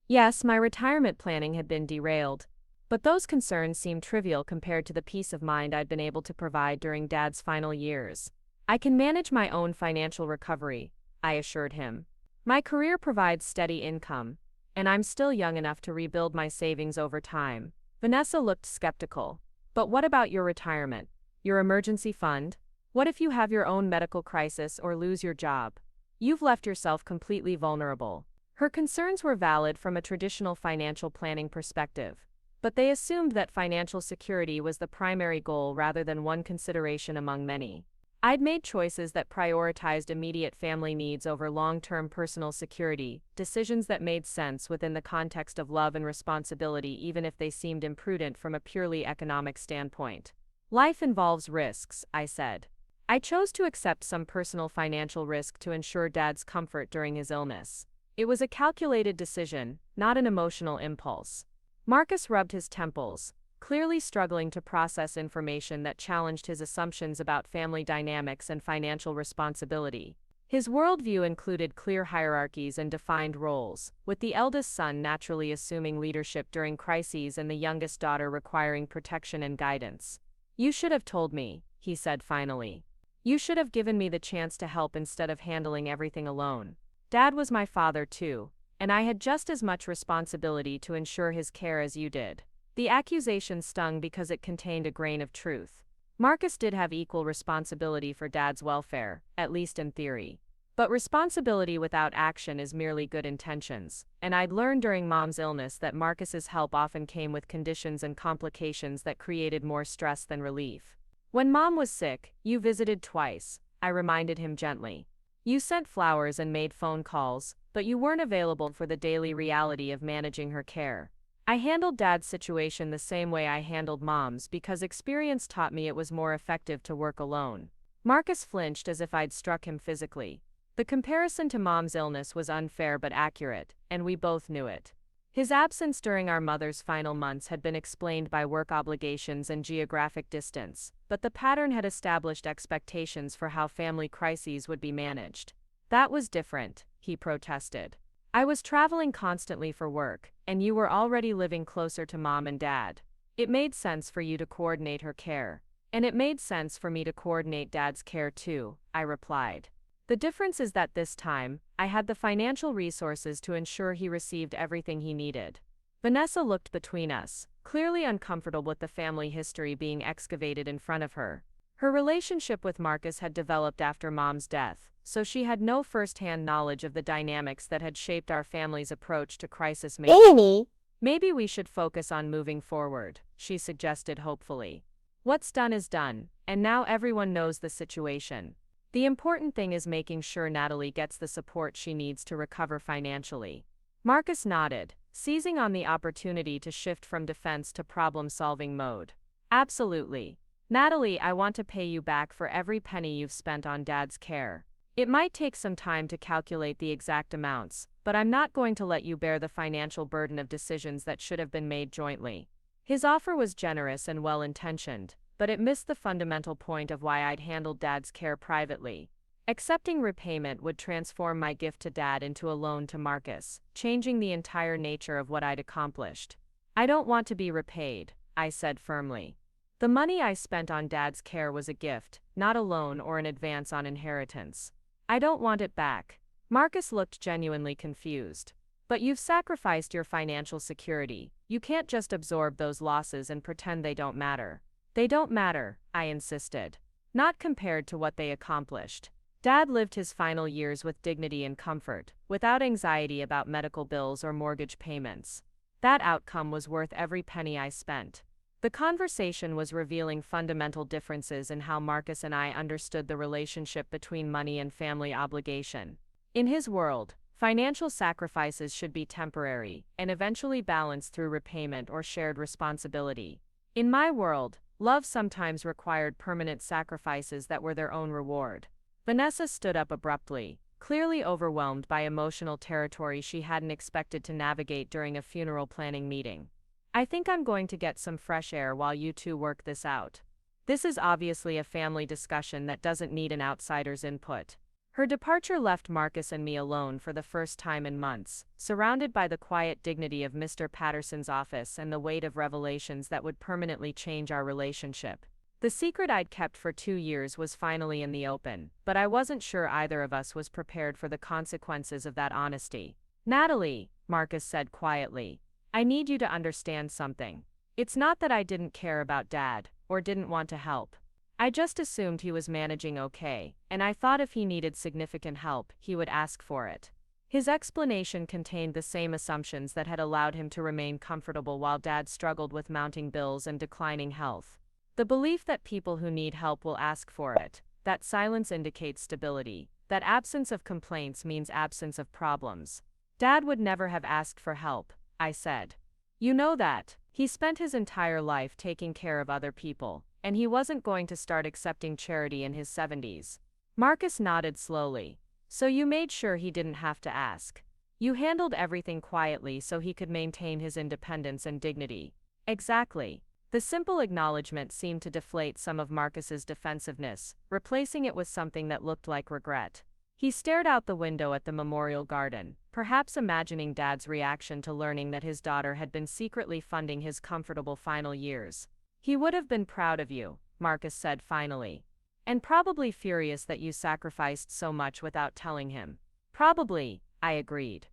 Yes, my retirement planning had been derailed, but those concerns seemed trivial compared to the peace of mind I'd been able to provide during Dad's final years. I can manage my own financial recovery, I assured him. My career provides steady income, and I'm still young enough to rebuild my savings over time. Vanessa looked skeptical. But what about your retirement? Your emergency fund? What if you have your own medical crisis or lose your job? You've left yourself completely vulnerable. Her concerns were valid from a traditional financial planning perspective, but they assumed that financial security was the primary goal rather than one consideration among many. I'd made choices that prioritized immediate family needs over long-term personal security, decisions that made sense within the context of love and responsibility even if they seemed imprudent from a purely economic standpoint. Life involves risks, I said. I chose to accept some personal financial risk to ensure Dad's comfort during his illness. It was a calculated decision, not an emotional impulse. Marcus rubbed his temples, clearly struggling to process information that challenged his assumptions about family dynamics and financial responsibility. His worldview included clear hierarchies and defined roles, with the eldest son naturally assuming leadership during crises and the youngest daughter requiring protection and guidance. You should have told me, he said finally. You should have given me the chance to help instead of handling everything alone. Dad was my father too, and I had just as much responsibility to ensure his care as you did. The accusation stung because it contained a grain of truth. Marcus did have equal responsibility for Dad's welfare, at least in theory. But responsibility without action is merely good intentions, and I'd learned during Mom's illness that Marcus's help often came with conditions and complications that created more stress than relief. When Mom was sick, you visited twice, I reminded him gently. You sent flowers and made phone calls, but you weren't available for the daily reality of managing her care. I handled Dad's situation the same way I handled Mom's because experience taught me it was more effective to work alone. Marcus flinched as if I'd struck him physically. The comparison to Mom's illness was unfair but accurate, and we both knew it. His absence during our mother's final months had been explained by work obligations and geographic distance, but the pattern had established expectations for how family crises would be managed. That was different, he protested. I was traveling constantly for work, and you were already living closer to Mom and Dad. It made sense for you to coordinate her care. And it made sense for me to coordinate Dad's care too, I replied. The difference is that this time, I had the financial resources to ensure he received everything he needed. Vanessa looked between us, clearly uncomfortable with the family history being excavated in front of her. Her relationship with Marcus had developed after Mom's death, so she had no first-hand knowledge of the dynamics that had shaped our family's approach to crisis management. Maybe we should focus on moving forward, she suggested hopefully. What's done is done, and now everyone knows the situation. The important thing is making sure Natalie gets the support she needs to recover financially. Marcus nodded, seizing on the opportunity to shift from defense to problem-solving mode. Absolutely. Natalie, I want to pay you back for every penny you've spent on Dad's care. It might take some time to calculate the exact amounts, but I'm not going to let you bear the financial burden of decisions that should have been made jointly. His offer was generous and well-intentioned, but it missed the fundamental point of why I'd handled Dad's care privately. Accepting repayment would transform my gift to Dad into a loan to Marcus, changing the entire nature of what I'd accomplished. I don't want to be repaid, I said firmly. The money I spent on Dad's care was a gift, not a loan or an advance on inheritance. I don't want it back. Marcus looked genuinely confused. But you've sacrificed your financial security. You can't just absorb those losses and pretend they don't matter. They don't matter, I insisted. Not compared to what they accomplished. Dad lived his final years with dignity and comfort, without anxiety about medical bills or mortgage payments. That outcome was worth every penny I spent. The conversation was revealing fundamental differences in how Marcus and I understood the relationship between money and family obligation. In his world, financial sacrifices should be temporary and eventually balanced through repayment or shared responsibility. In my world, love sometimes required permanent sacrifices that were their own reward. Vanessa stood up abruptly, clearly overwhelmed by emotional territory she hadn't expected to navigate during a funeral planning meeting. I think I'm going to get some fresh air while you two work this out. This is obviously a family discussion that doesn't need an outsider's input. Her departure left Marcus and me alone for the first time in months, surrounded by the quiet dignity of Mr. Patterson's office and the weight of revelations that would permanently change our relationship. The secret I'd kept for 2 years was finally in the open, but I wasn't sure either of us was prepared for the consequences of that honesty. Natalie, Marcus said quietly, I need you to understand something. It's not that I didn't care about Dad, or didn't want to help. I just assumed he was managing okay, and I thought if he needed significant help, he would ask for it. His explanation contained the same assumptions that had allowed him to remain comfortable while Dad struggled with mounting bills and declining health. The belief that people who need help will ask for it, that silence indicates stability, that absence of complaints means absence of problems. Dad would never have asked for help, I said. You know that. He spent his entire life taking care of other people, and he wasn't going to start accepting charity in his 70s. Marcus nodded slowly. So you made sure he didn't have to ask. You handled everything quietly so he could maintain his independence and dignity. Exactly. The simple acknowledgement seemed to deflate some of Marcus's defensiveness, replacing it with something that looked like regret. He stared out the window at the memorial garden, perhaps imagining Dad's reaction to learning that his daughter had been secretly funding his comfortable final years. He would have been proud of you, Marcus said finally. And probably furious that you sacrificed so much without telling him. Probably, I agreed.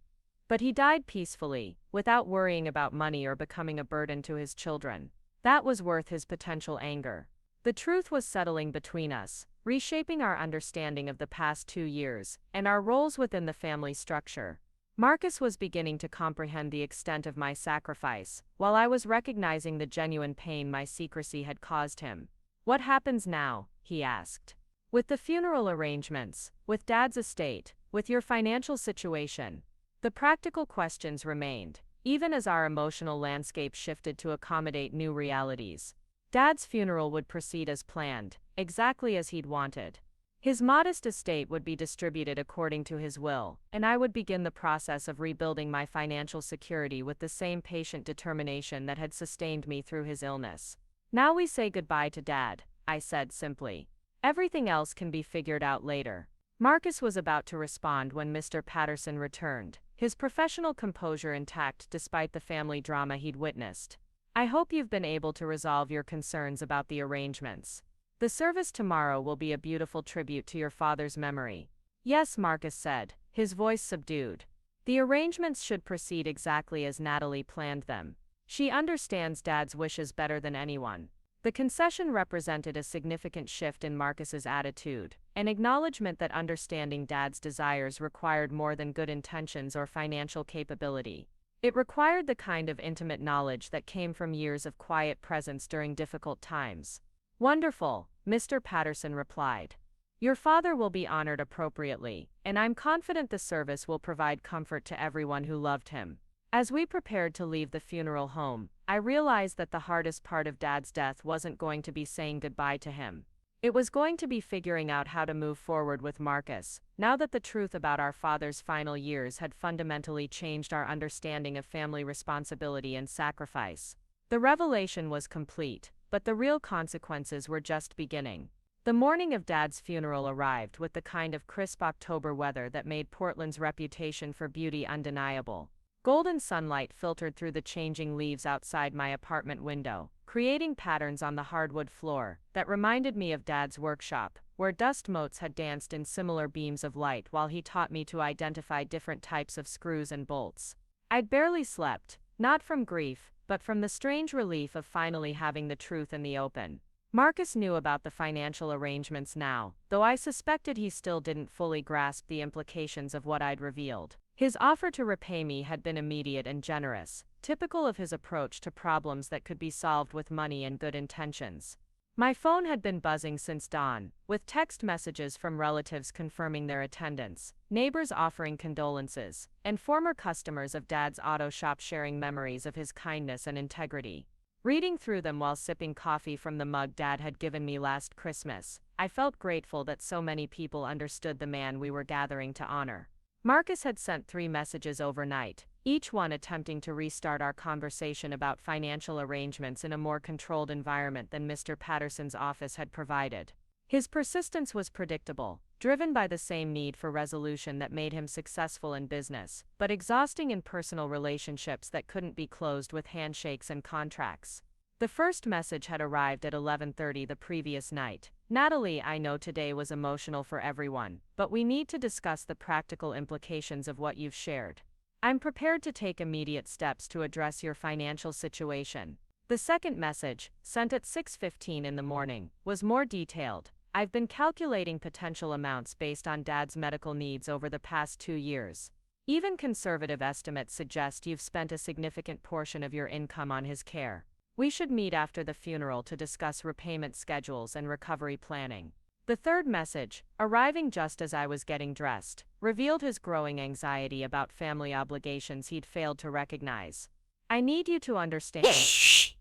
But he died peacefully, without worrying about money or becoming a burden to his children. That was worth his potential anger. The truth was settling between us, reshaping our understanding of the past 2 years, and our roles within the family structure. Marcus was beginning to comprehend the extent of my sacrifice, while I was recognizing the genuine pain my secrecy had caused him. What happens now? He asked. With the funeral arrangements, with Dad's estate, with your financial situation. The practical questions remained, even as our emotional landscape shifted to accommodate new realities. Dad's funeral would proceed as planned, exactly as he'd wanted. His modest estate would be distributed according to his will, and I would begin the process of rebuilding my financial security with the same patient determination that had sustained me through his illness. Now we say goodbye to Dad, I said simply. Everything else can be figured out later. Marcus was about to respond when Mr. Patterson returned, his professional composure intact despite the family drama he'd witnessed. I hope you've been able to resolve your concerns about the arrangements. The service tomorrow will be a beautiful tribute to your father's memory. Yes, Marcus said, his voice subdued. The arrangements should proceed exactly as Natalie planned them. She understands Dad's wishes better than anyone. The concession represented a significant shift in Marcus's attitude, an acknowledgement that understanding Dad's desires required more than good intentions or financial capability. It required the kind of intimate knowledge that came from years of quiet presence during difficult times. "Wonderful," Mr. Patterson replied. "Your father will be honored appropriately, and I'm confident the service will provide comfort to everyone who loved him." As we prepared to leave the funeral home, I realized that the hardest part of Dad's death wasn't going to be saying goodbye to him. It was going to be figuring out how to move forward with Marcus, now that the truth about our father's final years had fundamentally changed our understanding of family responsibility and sacrifice. The revelation was complete, but the real consequences were just beginning. The morning of Dad's funeral arrived with the kind of crisp October weather that made Portland's reputation for beauty undeniable. Golden sunlight filtered through the changing leaves outside my apartment window, creating patterns on the hardwood floor that reminded me of Dad's workshop, where dust motes had danced in similar beams of light while he taught me to identify different types of screws and bolts. I'd barely slept, not from grief, but from the strange relief of finally having the truth in the open. Marcus knew about the financial arrangements now, though I suspected he still didn't fully grasp the implications of what I'd revealed. His offer to repay me had been immediate and generous, typical of his approach to problems that could be solved with money and good intentions. My phone had been buzzing since dawn, with text messages from relatives confirming their attendance, neighbors offering condolences, and former customers of Dad's auto shop sharing memories of his kindness and integrity. Reading through them while sipping coffee from the mug Dad had given me last Christmas, I felt grateful that so many people understood the man we were gathering to honor. Marcus had sent 3 messages overnight, each one attempting to restart our conversation about financial arrangements in a more controlled environment than Mr. Patterson's office had provided. His persistence was predictable, driven by the same need for resolution that made him successful in business, but exhausting in personal relationships that couldn't be closed with handshakes and contracts. The first message had arrived at 11:30 the previous night. "Natalie, I know today was emotional for everyone, but we need to discuss the practical implications of what you've shared. I'm prepared to take immediate steps to address your financial situation." The second message, sent at 6:15 in the morning, was more detailed. "I've been calculating potential amounts based on Dad's medical needs over the past 2 years. Even conservative estimates suggest you've spent a significant portion of your income on his care. We should meet after the funeral to discuss repayment schedules and recovery planning." The third message, arriving just as I was getting dressed, revealed his growing anxiety about family obligations he'd failed to recognize. "I need you to understand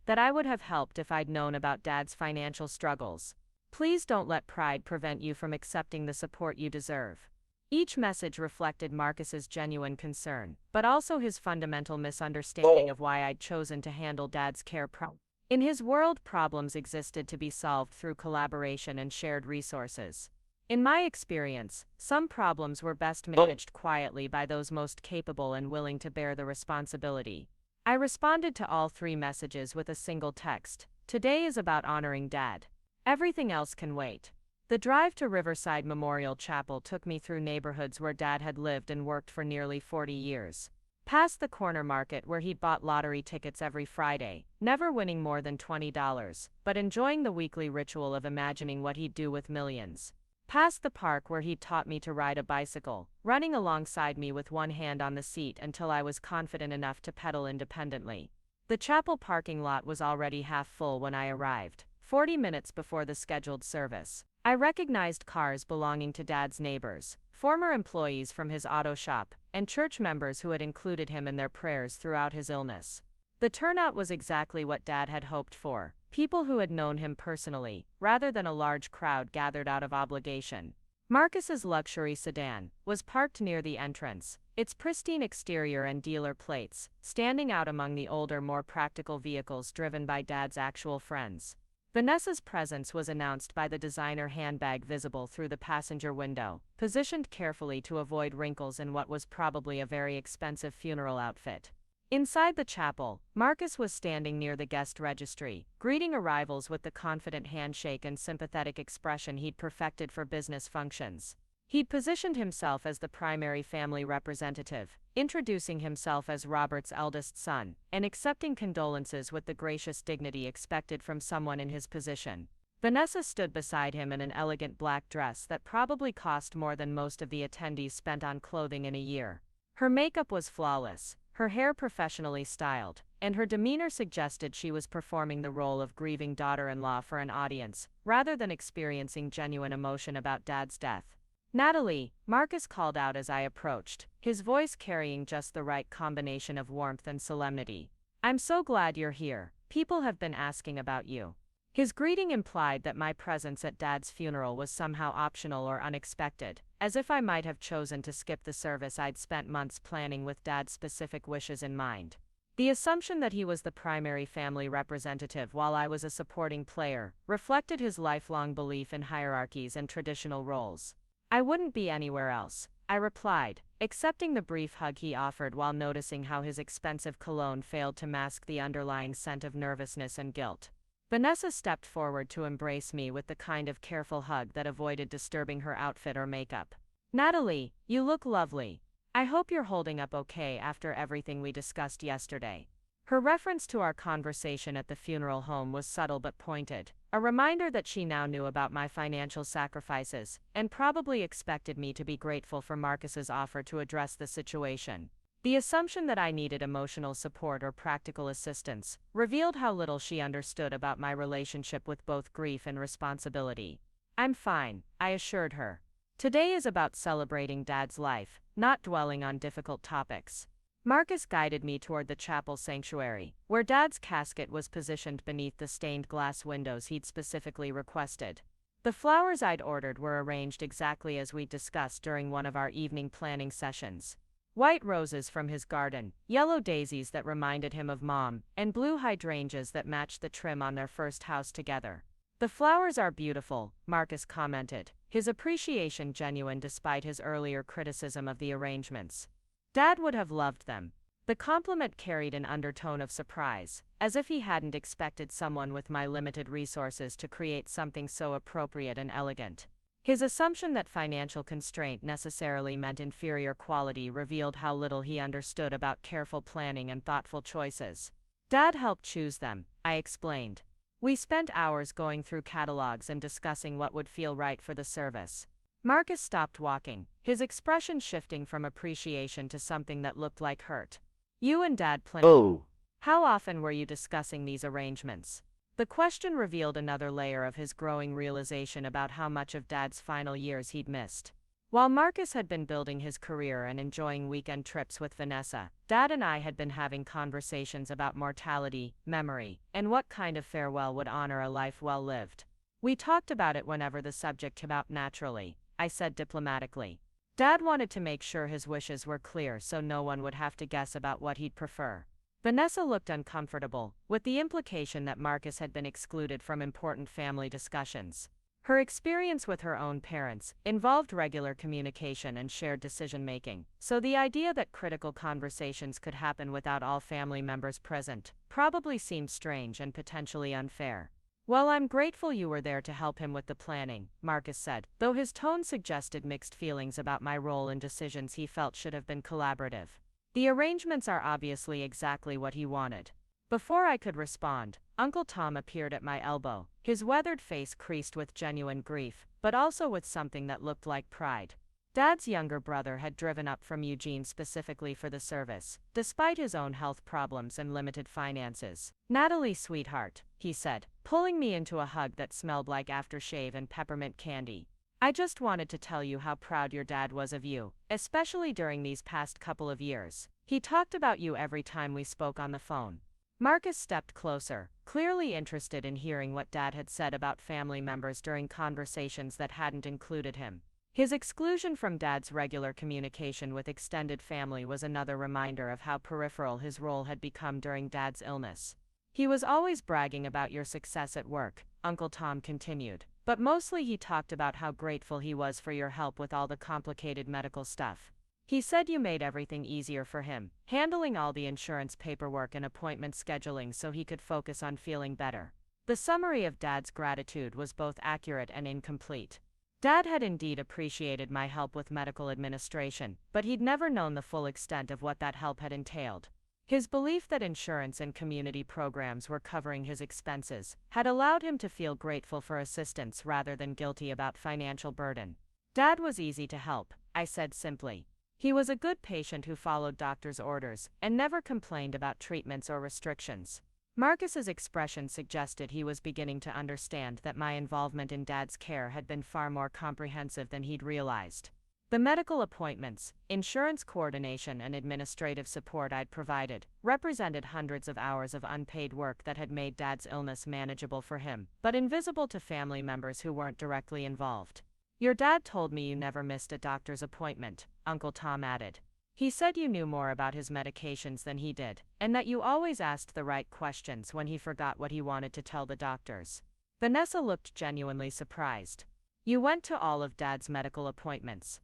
that I would have helped if I'd known about Dad's financial struggles. Please don't let pride prevent you from accepting the support you deserve." Each message reflected Marcus's genuine concern, but also his fundamental misunderstanding of why I'd chosen to handle Dad's care problem. In his world, problems existed to be solved through collaboration and shared resources. In my experience, some problems were best managed quietly by those most capable and willing to bear the responsibility. I responded to all 3 messages with a single text: "Today is about honoring Dad. Everything else can wait." The drive to Riverside Memorial Chapel took me through neighborhoods where Dad had lived and worked for nearly 40 years. Past the corner market where he'd bought lottery tickets every Friday, never winning more than $20, but enjoying the weekly ritual of imagining what he'd do with millions. Past the park where he'd taught me to ride a bicycle, running alongside me with one hand on the seat until I was confident enough to pedal independently. The chapel parking lot was already half full when I arrived, 40 minutes before the scheduled service. I recognized cars belonging to Dad's neighbors, former employees from his auto shop, and church members who had included him in their prayers throughout his illness. The turnout was exactly what Dad had hoped for, people who had known him personally, rather than a large crowd gathered out of obligation. Marcus's luxury sedan was parked near the entrance, its pristine exterior and dealer plates standing out among the older, more practical vehicles driven by Dad's actual friends. Vanessa's presence was announced by the designer handbag visible through the passenger window, positioned carefully to avoid wrinkles in what was probably a very expensive funeral outfit. Inside the chapel, Marcus was standing near the guest registry, greeting arrivals with the confident handshake and sympathetic expression he'd perfected for business functions. He'd positioned himself as the primary family representative, introducing himself as Robert's eldest son, and accepting condolences with the gracious dignity expected from someone in his position. Vanessa stood beside him in an elegant black dress that probably cost more than most of the attendees spent on clothing in a year. Her makeup was flawless, her hair professionally styled, and her demeanor suggested she was performing the role of grieving daughter-in-law for an audience, rather than experiencing genuine emotion about Dad's death. "Natalie," Marcus called out as I approached, his voice carrying just the right combination of warmth and solemnity. "I'm so glad you're here. People have been asking about you." His greeting implied that my presence at Dad's funeral was somehow optional or unexpected, as if I might have chosen to skip the service I'd spent months planning with Dad's specific wishes in mind. The assumption that he was the primary family representative while I was a supporting player reflected his lifelong belief in hierarchies and traditional roles. "I wouldn't be anywhere else," I replied, accepting the brief hug he offered while noticing how his expensive cologne failed to mask the underlying scent of nervousness and guilt. Vanessa stepped forward to embrace me with the kind of careful hug that avoided disturbing her outfit or makeup. "Natalie, you look lovely. I hope you're holding up okay after everything we discussed yesterday." Her reference to our conversation at the funeral home was subtle but pointed, a reminder that she now knew about my financial sacrifices, and probably expected me to be grateful for Marcus's offer to address the situation. The assumption that I needed emotional support or practical assistance revealed how little she understood about my relationship with both grief and responsibility. "I'm fine," I assured her. "Today is about celebrating Dad's life, not dwelling on difficult topics." Marcus guided me toward the chapel sanctuary, where Dad's casket was positioned beneath the stained glass windows he'd specifically requested. The flowers I'd ordered were arranged exactly as we'd discussed during one of our evening planning sessions. White roses from his garden, yellow daisies that reminded him of Mom, and blue hydrangeas that matched the trim on their first house together. "The flowers are beautiful," Marcus commented, his appreciation genuine despite his earlier criticism of the arrangements. "Dad would have loved them." The compliment carried an undertone of surprise, as if he hadn't expected someone with my limited resources to create something so appropriate and elegant. His assumption that financial constraint necessarily meant inferior quality revealed how little he understood about careful planning and thoughtful choices. "Dad helped choose them," I explained. "We spent hours going through catalogs and discussing what would feel right for the service." Marcus stopped walking, his expression shifting from appreciation to something that looked like hurt. "You and Dad planned. Oh, How often were you discussing these arrangements?" The question revealed another layer of his growing realization about how much of Dad's final years he'd missed. While Marcus had been building his career and enjoying weekend trips with Vanessa, Dad and I had been having conversations about mortality, memory, and what kind of farewell would honor a life well lived. "We talked about it whenever the subject came up naturally," I said diplomatically. "Dad wanted to make sure his wishes were clear so no one would have to guess about what he'd prefer." Vanessa looked uncomfortable, with the implication that Marcus had been excluded from important family discussions. Her experience with her own parents involved regular communication and shared decision-making, so the idea that critical conversations could happen without all family members present probably seemed strange and potentially unfair. "Well, I'm grateful you were there to help him with the planning," Marcus said, though his tone suggested mixed feelings about my role in decisions he felt should have been collaborative. "The arrangements are obviously exactly what he wanted." Before I could respond, Uncle Tom appeared at my elbow, his weathered face creased with genuine grief, but also with something that looked like pride. Dad's younger brother had driven up from Eugene specifically for the service, despite his own health problems and limited finances. "Natalie, sweetheart," he said, pulling me into a hug that smelled like aftershave and peppermint candy. "I just wanted to tell you how proud your dad was of you, especially during these past couple of years. He talked about you every time we spoke on the phone." Marcus stepped closer, clearly interested in hearing what Dad had said about family members during conversations that hadn't included him. His exclusion from Dad's regular communication with extended family was another reminder of how peripheral his role had become during Dad's illness. "He was always bragging about your success at work," Uncle Tom continued, "but mostly he talked about how grateful he was for your help with all the complicated medical stuff. He said you made everything easier for him, handling all the insurance paperwork and appointment scheduling so he could focus on feeling better." The summary of Dad's gratitude was both accurate and incomplete. Dad had indeed appreciated my help with medical administration, but he'd never known the full extent of what that help had entailed. His belief that insurance and community programs were covering his expenses had allowed him to feel grateful for assistance rather than guilty about financial burden. Dad was easy to help, I said simply. He was a good patient who followed doctor's orders and never complained about treatments or restrictions. Marcus's expression suggested he was beginning to understand that my involvement in Dad's care had been far more comprehensive than he'd realized. The medical appointments, insurance coordination, and administrative support I'd provided represented hundreds of hours of unpaid work that had made Dad's illness manageable for him, but invisible to family members who weren't directly involved. "Your dad told me you never missed a doctor's appointment," Uncle Tom added. "He said you knew more about his medications than he did, and that you always asked the right questions when he forgot what he wanted to tell the doctors." Vanessa looked genuinely surprised. "You went to all of Dad's medical appointments.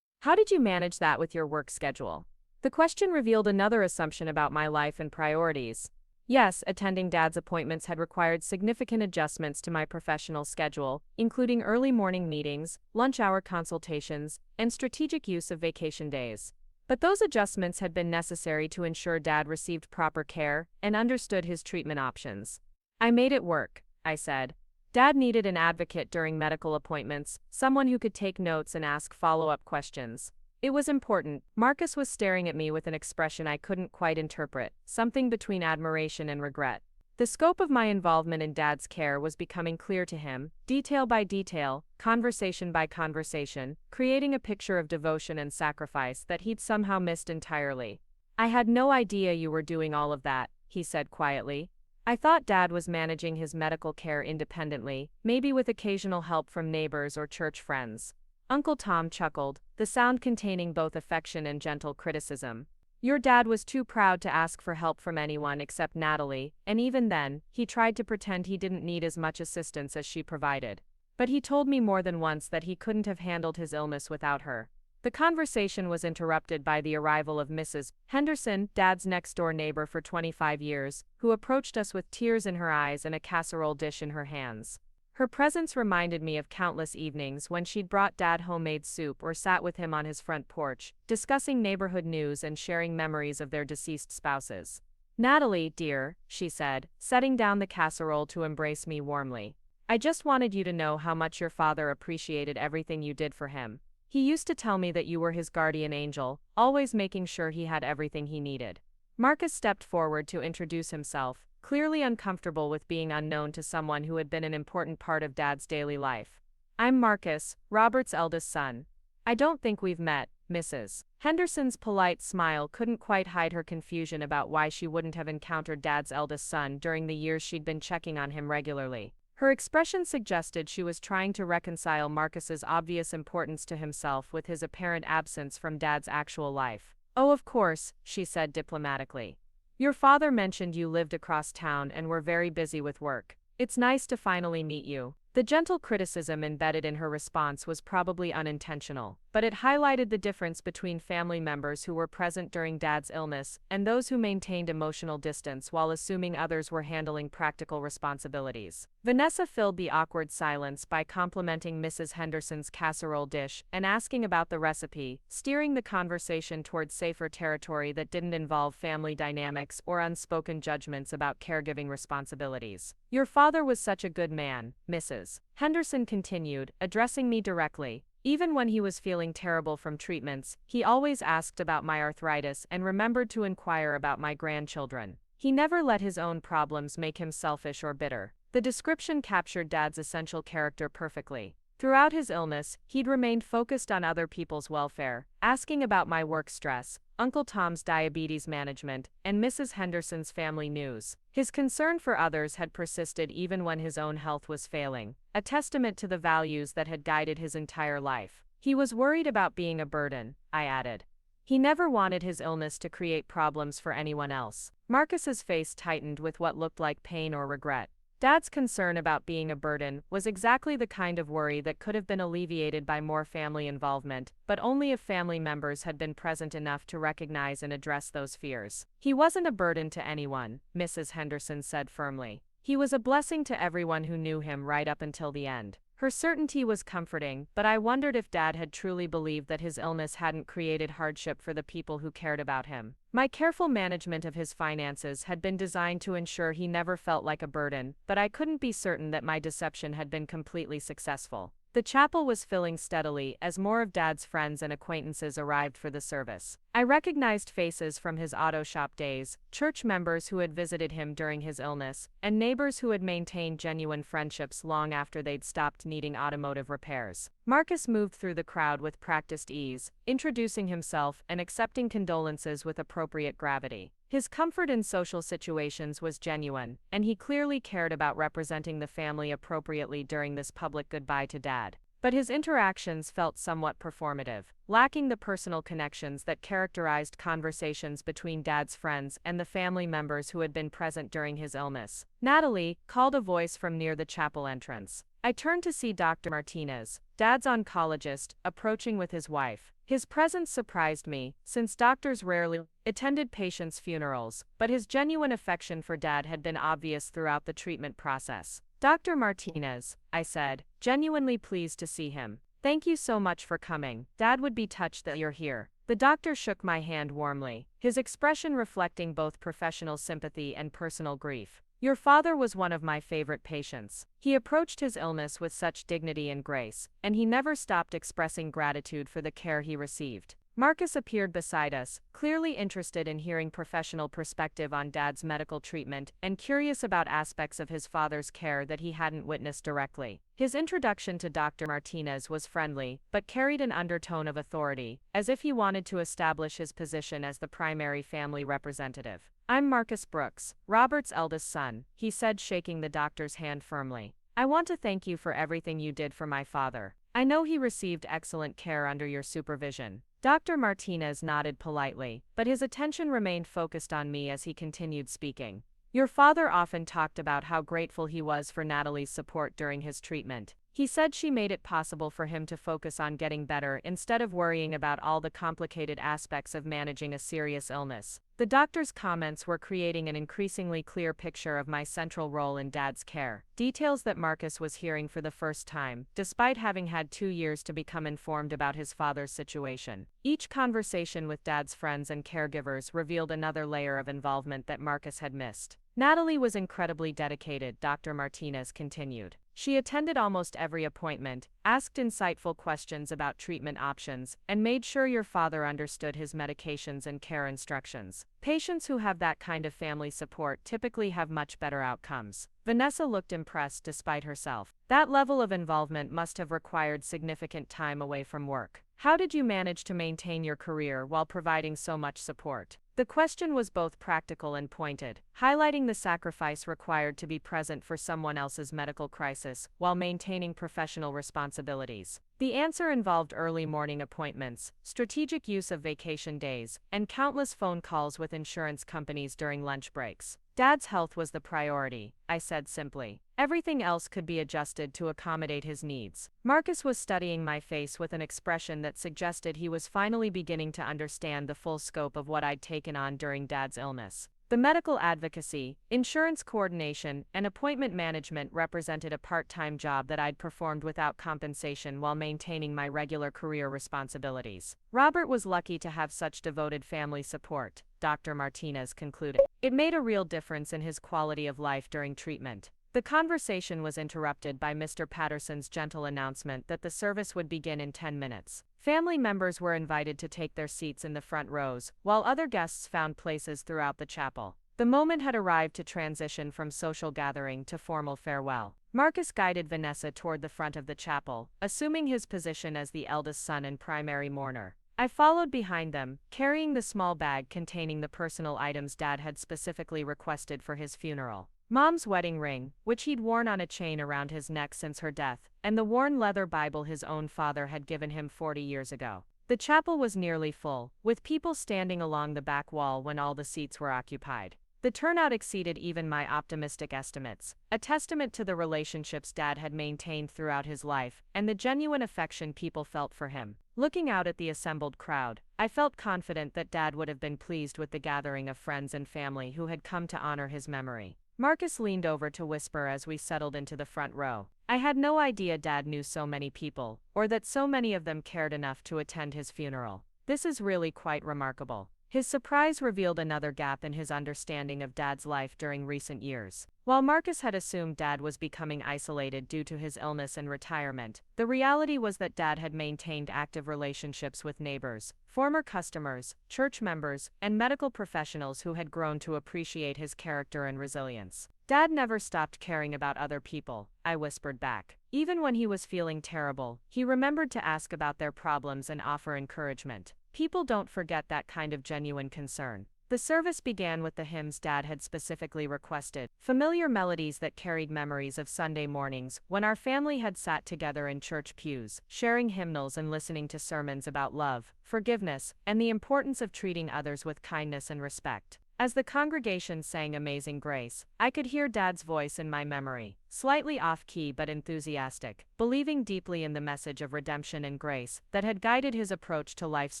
How did you manage that with your work schedule?" The question revealed another assumption about my life and priorities. Yes, attending Dad's appointments had required significant adjustments to my professional schedule, including early morning meetings, lunch hour consultations, and strategic use of vacation days. But those adjustments had been necessary to ensure Dad received proper care and understood his treatment options. "I made it work," I said. Dad needed an advocate during medical appointments, someone who could take notes and ask follow-up questions. It was important. Marcus was staring at me with an expression I couldn't quite interpret, something between admiration and regret. The scope of my involvement in Dad's care was becoming clear to him, detail by detail, conversation by conversation, creating a picture of devotion and sacrifice that he'd somehow missed entirely. "I had no idea you were doing all of that," he said quietly. "I thought Dad was managing his medical care independently, maybe with occasional help from neighbors or church friends." Uncle Tom chuckled, the sound containing both affection and gentle criticism. "Your dad was too proud to ask for help from anyone except Natalie, and even then, he tried to pretend he didn't need as much assistance as she provided. But he told me more than once that he couldn't have handled his illness without her." The conversation was interrupted by the arrival of Mrs. Henderson, Dad's next-door neighbor for 25 years, who approached us with tears in her eyes and a casserole dish in her hands. Her presence reminded me of countless evenings when she'd brought Dad homemade soup or sat with him on his front porch, discussing neighborhood news and sharing memories of their deceased spouses. "Natalie, dear," she said, setting down the casserole to embrace me warmly. "I just wanted you to know how much your father appreciated everything you did for him. He used to tell me that you were his guardian angel, always making sure he had everything he needed." Marcus stepped forward to introduce himself, clearly uncomfortable with being unknown to someone who had been an important part of Dad's daily life. "I'm Marcus, Robert's eldest son. I don't think we've met, Mrs." Henderson's polite smile couldn't quite hide her confusion about why she wouldn't have encountered Dad's eldest son during the years she'd been checking on him regularly. Her expression suggested she was trying to reconcile Marcus's obvious importance to himself with his apparent absence from Dad's actual life. "Oh, of course," she said diplomatically. "Your father mentioned you lived across town and were very busy with work. It's nice to finally meet you." The gentle criticism embedded in her response was probably unintentional, but it highlighted the difference between family members who were present during Dad's illness and those who maintained emotional distance while assuming others were handling practical responsibilities. Vanessa filled the awkward silence by complimenting Mrs. Henderson's casserole dish and asking about the recipe, steering the conversation toward safer territory that didn't involve family dynamics or unspoken judgments about caregiving responsibilities. "Your father was such a good man, Mrs. Henderson continued, addressing me directly. Even when he was feeling terrible from treatments, he always asked about my arthritis and remembered to inquire about my grandchildren. He never let his own problems make him selfish or bitter." The description captured Dad's essential character perfectly. Throughout his illness, he'd remained focused on other people's welfare, asking about my work stress, Uncle Tom's diabetes management, and Mrs. Henderson's family news. His concern for others had persisted even when his own health was failing, a testament to the values that had guided his entire life. "He was worried about being a burden," I added. "He never wanted his illness to create problems for anyone else." Marcus's face tightened with what looked like pain or regret. Dad's concern about being a burden was exactly the kind of worry that could have been alleviated by more family involvement, but only if family members had been present enough to recognize and address those fears. "He wasn't a burden to anyone," Mrs. Henderson said firmly. "He was a blessing to everyone who knew him right up until the end." Her certainty was comforting, but I wondered if Dad had truly believed that his illness hadn't created hardship for the people who cared about him. My careful management of his finances had been designed to ensure he never felt like a burden, but I couldn't be certain that my deception had been completely successful. The chapel was filling steadily as more of Dad's friends and acquaintances arrived for the service. I recognized faces from his auto shop days, church members who had visited him during his illness, and neighbors who had maintained genuine friendships long after they'd stopped needing automotive repairs. Marcus moved through the crowd with practiced ease, introducing himself and accepting condolences with appropriate gravity. His comfort in social situations was genuine, and he clearly cared about representing the family appropriately during this public goodbye to Dad. But his interactions felt somewhat performative, lacking the personal connections that characterized conversations between Dad's friends and the family members who had been present during his illness. Natalie called a voice from near the chapel entrance. I turned to see Dr. Martinez, Dad's oncologist, approaching with his wife. His presence surprised me, since doctors rarely attended patients' funerals, but his genuine affection for Dad had been obvious throughout the treatment process. Dr. Martinez, I said, genuinely pleased to see him. Thank you so much for coming. Dad would be touched that you're here. The doctor shook my hand warmly, his expression reflecting both professional sympathy and personal grief. Your father was one of my favorite patients. He approached his illness with such dignity and grace, and he never stopped expressing gratitude for the care he received. Marcus appeared beside us, clearly interested in hearing professional perspective on Dad's medical treatment and curious about aspects of his father's care that he hadn't witnessed directly. His introduction to Dr. Martinez was friendly, but carried an undertone of authority, as if he wanted to establish his position as the primary family representative. I'm Marcus Brooks, Robert's eldest son, he said, shaking the doctor's hand firmly. I want to thank you for everything you did for my father. I know he received excellent care under your supervision. Dr. Martinez nodded politely, but his attention remained focused on me as he continued speaking. Your father often talked about how grateful he was for Natalie's support during his treatment. He said she made it possible for him to focus on getting better instead of worrying about all the complicated aspects of managing a serious illness. The doctor's comments were creating an increasingly clear picture of my central role in Dad's care, details that Marcus was hearing for the first time, despite having had 2 years to become informed about his father's situation. Each conversation with Dad's friends and caregivers revealed another layer of involvement that Marcus had missed. Natalie was incredibly dedicated, Dr. Martinez continued. She attended almost every appointment, asked insightful questions about treatment options, and made sure your father understood his medications and care instructions. Patients who have that kind of family support typically have much better outcomes. Vanessa looked impressed despite herself. That level of involvement must have required significant time away from work. How did you manage to maintain your career while providing so much support? The question was both practical and pointed, highlighting the sacrifice required to be present for someone else's medical crisis while maintaining professional responsibilities. The answer involved early morning appointments, strategic use of vacation days, and countless phone calls with insurance companies during lunch breaks. Dad's health was the priority, I said simply. Everything else could be adjusted to accommodate his needs. Marcus was studying my face with an expression that suggested he was finally beginning to understand the full scope of what I'd taken on during Dad's illness. The medical advocacy, insurance coordination, and appointment management represented a part-time job that I'd performed without compensation while maintaining my regular career responsibilities. Robert was lucky to have such devoted family support, Dr. Martinez concluded. It made a real difference in his quality of life during treatment. The conversation was interrupted by Mr. Patterson's gentle announcement that the service would begin in 10 minutes. Family members were invited to take their seats in the front rows, while other guests found places throughout the chapel. The moment had arrived to transition from social gathering to formal farewell. Marcus guided Vanessa toward the front of the chapel, assuming his position as the eldest son and primary mourner. I followed behind them, carrying the small bag containing the personal items Dad had specifically requested for his funeral. Mom's wedding ring, which he'd worn on a chain around his neck since her death, and the worn leather Bible his own father had given him 40 years ago. The chapel was nearly full, with people standing along the back wall when all the seats were occupied. The turnout exceeded even my optimistic estimates, a testament to the relationships Dad had maintained throughout his life and the genuine affection people felt for him. Looking out at the assembled crowd, I felt confident that Dad would have been pleased with the gathering of friends and family who had come to honor his memory. Marcus leaned over to whisper as we settled into the front row. I had no idea Dad knew so many people, or that so many of them cared enough to attend his funeral. This is really quite remarkable. His surprise revealed another gap in his understanding of Dad's life during recent years. While Marcus had assumed Dad was becoming isolated due to his illness and retirement, the reality was that Dad had maintained active relationships with neighbors, former customers, church members, and medical professionals who had grown to appreciate his character and resilience. Dad never stopped caring about other people, I whispered back. Even when he was feeling terrible, he remembered to ask about their problems and offer encouragement. People don't forget that kind of genuine concern. The service began with the hymns Dad had specifically requested, familiar melodies that carried memories of Sunday mornings when our family had sat together in church pews, sharing hymnals and listening to sermons about love, forgiveness, and the importance of treating others with kindness and respect. As the congregation sang Amazing Grace, I could hear Dad's voice in my memory, slightly off-key but enthusiastic, believing deeply in the message of redemption and grace that had guided his approach to life's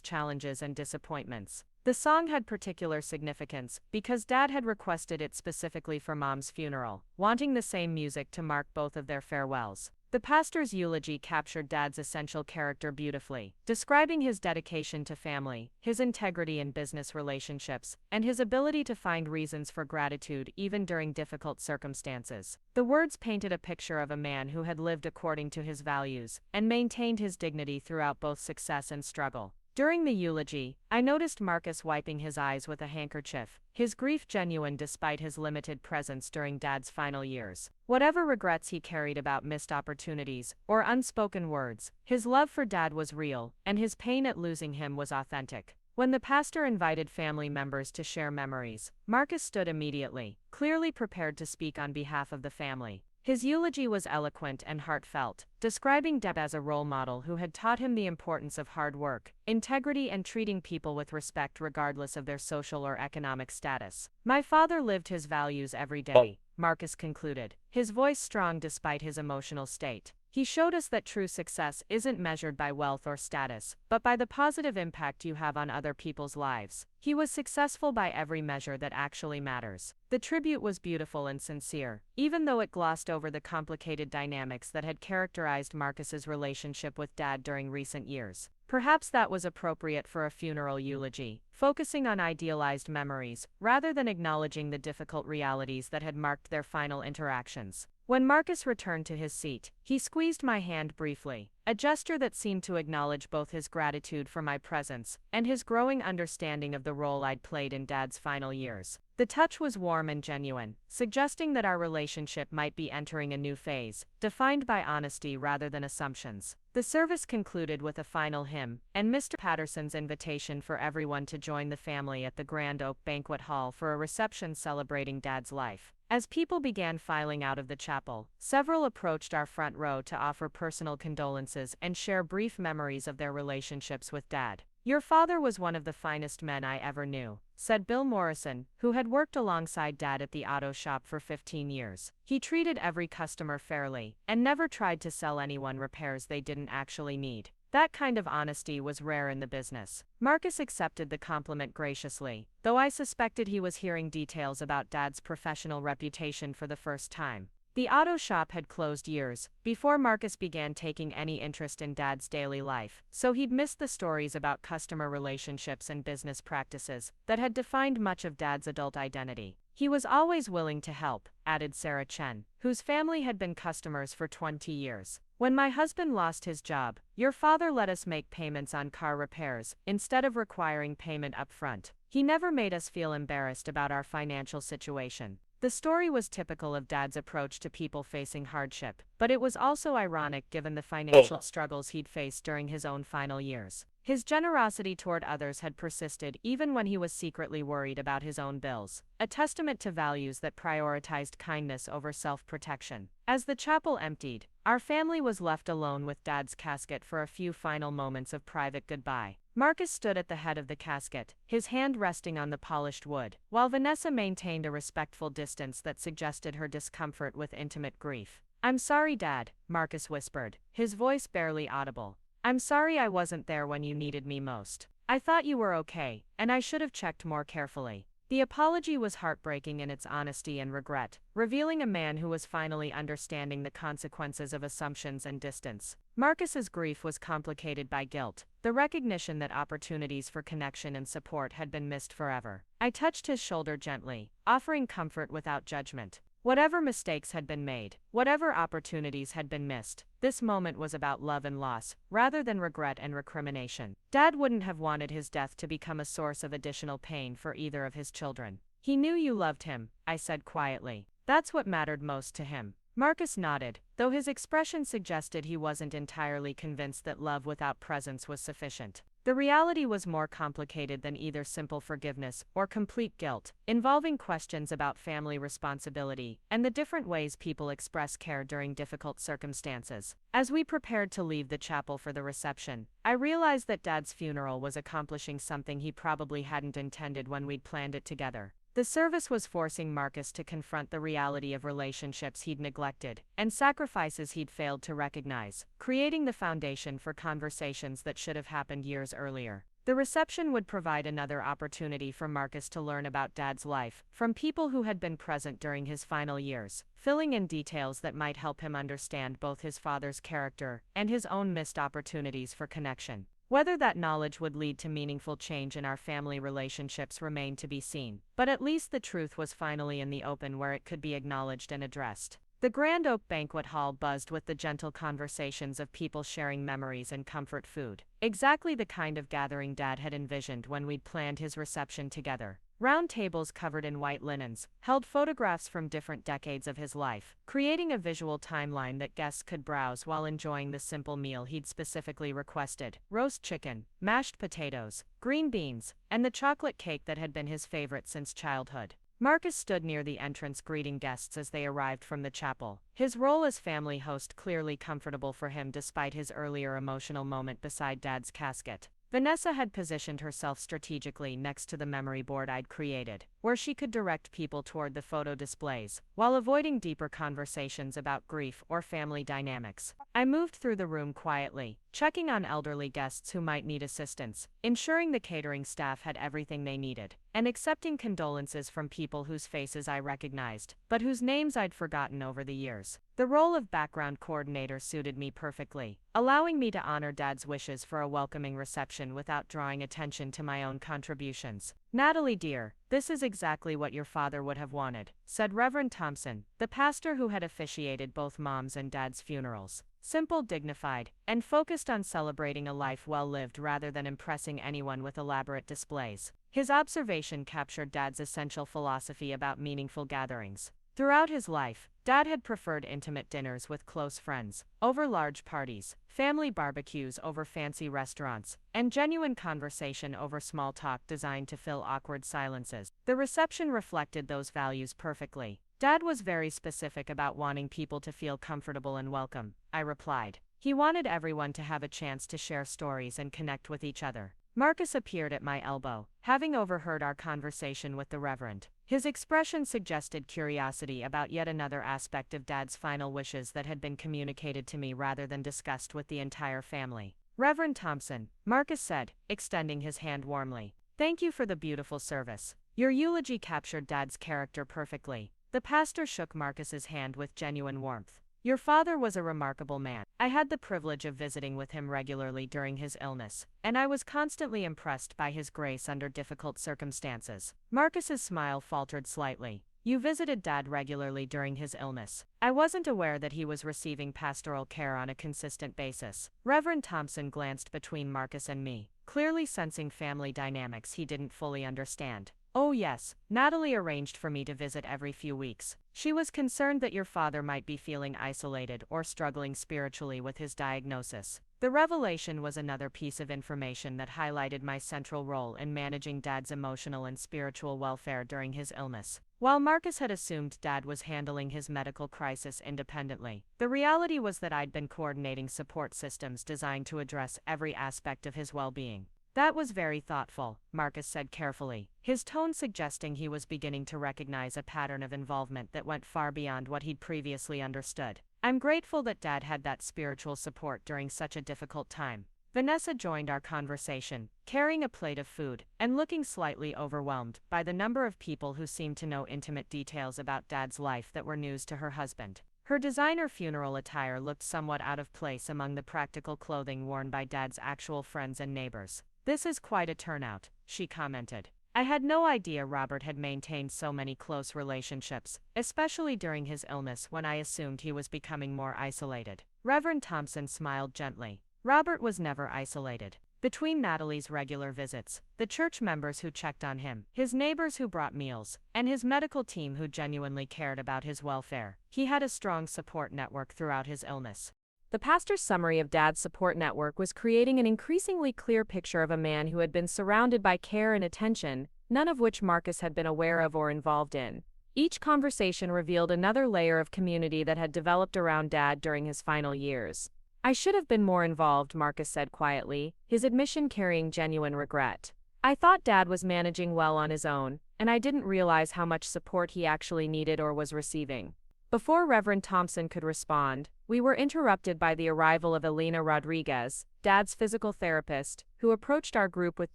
challenges and disappointments. The song had particular significance because Dad had requested it specifically for Mom's funeral, wanting the same music to mark both of their farewells. The pastor's eulogy captured Dad's essential character beautifully, describing his dedication to family, his integrity in business relationships, and his ability to find reasons for gratitude even during difficult circumstances. The words painted a picture of a man who had lived according to his values and maintained his dignity throughout both success and struggle. During the eulogy, I noticed Marcus wiping his eyes with a handkerchief, his grief genuine despite his limited presence during Dad's final years. Whatever regrets he carried about missed opportunities or unspoken words, his love for Dad was real, and his pain at losing him was authentic. When the pastor invited family members to share memories, Marcus stood immediately, clearly prepared to speak on behalf of the family. His eulogy was eloquent and heartfelt, describing Dad as a role model who had taught him the importance of hard work, integrity, and treating people with respect regardless of their social or economic status. My father lived his values every day, Marcus concluded, his voice strong despite his emotional state. He showed us that true success isn't measured by wealth or status, but by the positive impact you have on other people's lives. He was successful by every measure that actually matters. The tribute was beautiful and sincere, even though it glossed over the complicated dynamics that had characterized Marcus's relationship with Dad during recent years. Perhaps that was appropriate for a funeral eulogy, focusing on idealized memories, rather than acknowledging the difficult realities that had marked their final interactions. When Marcus returned to his seat, he squeezed my hand briefly, a gesture that seemed to acknowledge both his gratitude for my presence and his growing understanding of the role I'd played in Dad's final years. The touch was warm and genuine, suggesting that our relationship might be entering a new phase, defined by honesty rather than assumptions. The service concluded with a final hymn, and Mr. Patterson's invitation for everyone to join the family at the Grand Oak Banquet Hall for a reception celebrating Dad's life. As people began filing out of the chapel, several approached our front row to offer personal condolences and share brief memories of their relationships with Dad. "Your father was one of the finest men I ever knew," said Bill Morrison, who had worked alongside Dad at the auto shop for 15 years. "He treated every customer fairly, and never tried to sell anyone repairs they didn't actually need." That kind of honesty was rare in the business. Marcus accepted the compliment graciously, though I suspected he was hearing details about Dad's professional reputation for the first time. The auto shop had closed years before Marcus began taking any interest in Dad's daily life, so he'd missed the stories about customer relationships and business practices that had defined much of Dad's adult identity. "He was always willing to help," added Sarah Chen, whose family had been customers for 20 years. "When my husband lost his job, your father let us make payments on car repairs instead of requiring payment up front. He never made us feel embarrassed about our financial situation." The story was typical of Dad's approach to people facing hardship, but it was also ironic given the financial struggles he'd faced during his own final years. His generosity toward others had persisted even when he was secretly worried about his own bills, a testament to values that prioritized kindness over self-protection. As the chapel emptied, our family was left alone with Dad's casket for a few final moments of private goodbye. Marcus stood at the head of the casket, his hand resting on the polished wood, while Vanessa maintained a respectful distance that suggested her discomfort with intimate grief. "I'm sorry, Dad," Marcus whispered, his voice barely audible. "I'm sorry I wasn't there when you needed me most. I thought you were okay, and I should have checked more carefully." The apology was heartbreaking in its honesty and regret, revealing a man who was finally understanding the consequences of assumptions and distance. Marcus's grief was complicated by guilt, the recognition that opportunities for connection and support had been missed forever. I touched his shoulder gently, offering comfort without judgment. Whatever mistakes had been made, whatever opportunities had been missed, this moment was about love and loss, rather than regret and recrimination. Dad wouldn't have wanted his death to become a source of additional pain for either of his children. He knew you loved him, I said quietly. That's what mattered most to him. Marcus nodded, though his expression suggested he wasn't entirely convinced that love without presence was sufficient. The reality was more complicated than either simple forgiveness or complete guilt, involving questions about family responsibility and the different ways people express care during difficult circumstances. As we prepared to leave the chapel for the reception, I realized that Dad's funeral was accomplishing something he probably hadn't intended when we'd planned it together. The service was forcing Marcus to confront the reality of relationships he'd neglected and sacrifices he'd failed to recognize, creating the foundation for conversations that should have happened years earlier. The reception would provide another opportunity for Marcus to learn about Dad's life from people who had been present during his final years, filling in details that might help him understand both his father's character and his own missed opportunities for connection. Whether that knowledge would lead to meaningful change in our family relationships remained to be seen, but at least the truth was finally in the open where it could be acknowledged and addressed. The Grand Oak Banquet Hall buzzed with the gentle conversations of people sharing memories and comfort food, exactly the kind of gathering Dad had envisioned when we'd planned his reception together. Round tables covered in white linens held photographs from different decades of his life, creating a visual timeline that guests could browse while enjoying the simple meal he'd specifically requested: roast chicken, mashed potatoes, green beans, and the chocolate cake that had been his favorite since childhood. Marcus stood near the entrance greeting guests as they arrived from the chapel, his role as family host clearly comfortable for him despite his earlier emotional moment beside Dad's casket. Vanessa had positioned herself strategically next to the memory board I'd created, where she could direct people toward the photo displays, while avoiding deeper conversations about grief or family dynamics. I moved through the room quietly, checking on elderly guests who might need assistance, ensuring the catering staff had everything they needed, and accepting condolences from people whose faces I recognized, but whose names I'd forgotten over the years. The role of background coordinator suited me perfectly, allowing me to honor Dad's wishes for a welcoming reception without drawing attention to my own contributions. "Natalie dear, this is exactly what your father would have wanted," said Reverend Thompson, the pastor who had officiated both Mom's and Dad's funerals. Simple, dignified, and focused on celebrating a life well lived rather than impressing anyone with elaborate displays. His observation captured Dad's essential philosophy about meaningful gatherings. Throughout his life, Dad had preferred intimate dinners with close friends, over large parties, family barbecues over fancy restaurants, and genuine conversation over small talk designed to fill awkward silences. The reception reflected those values perfectly. Dad was very specific about wanting people to feel comfortable and welcome, I replied. He wanted everyone to have a chance to share stories and connect with each other. Marcus appeared at my elbow, having overheard our conversation with the Reverend. His expression suggested curiosity about yet another aspect of Dad's final wishes that had been communicated to me rather than discussed with the entire family. "Reverend Thompson," Marcus said, extending his hand warmly. "Thank you for the beautiful service. Your eulogy captured Dad's character perfectly." The pastor shook Marcus's hand with genuine warmth. "Your father was a remarkable man. I had the privilege of visiting with him regularly during his illness, and I was constantly impressed by his grace under difficult circumstances." Marcus's smile faltered slightly. "You visited Dad regularly during his illness. I wasn't aware that he was receiving pastoral care on a consistent basis." Reverend Thompson glanced between Marcus and me, clearly sensing family dynamics he didn't fully understand. "Oh yes, Natalie arranged for me to visit every few weeks. She was concerned that your father might be feeling isolated or struggling spiritually with his diagnosis." The revelation was another piece of information that highlighted my central role in managing Dad's emotional and spiritual welfare during his illness. While Marcus had assumed Dad was handling his medical crisis independently, the reality was that I'd been coordinating support systems designed to address every aspect of his well-being. "That was very thoughtful," Marcus said carefully, his tone suggesting he was beginning to recognize a pattern of involvement that went far beyond what he'd previously understood. "I'm grateful that Dad had that spiritual support during such a difficult time." Vanessa joined our conversation, carrying a plate of food and looking slightly overwhelmed by the number of people who seemed to know intimate details about Dad's life that were news to her husband. Her designer funeral attire looked somewhat out of place among the practical clothing worn by Dad's actual friends and neighbors. "This is quite a turnout," she commented. "I had no idea Robert had maintained so many close relationships, especially during his illness when I assumed he was becoming more isolated." Reverend Thompson smiled gently. Robert was never isolated. Between Natalie's regular visits, the church members who checked on him, his neighbors who brought meals, and his medical team who genuinely cared about his welfare, he had a strong support network throughout his illness. The pastor's summary of Dad's support network was creating an increasingly clear picture of a man who had been surrounded by care and attention, none of which Marcus had been aware of or involved in. Each conversation revealed another layer of community that had developed around Dad during his final years. "I should have been more involved," Marcus said quietly, his admission carrying genuine regret. "I thought Dad was managing well on his own, and I didn't realize how much support he actually needed or was receiving." Before Reverend Thompson could respond, we were interrupted by the arrival of Elena Rodriguez, Dad's physical therapist, who approached our group with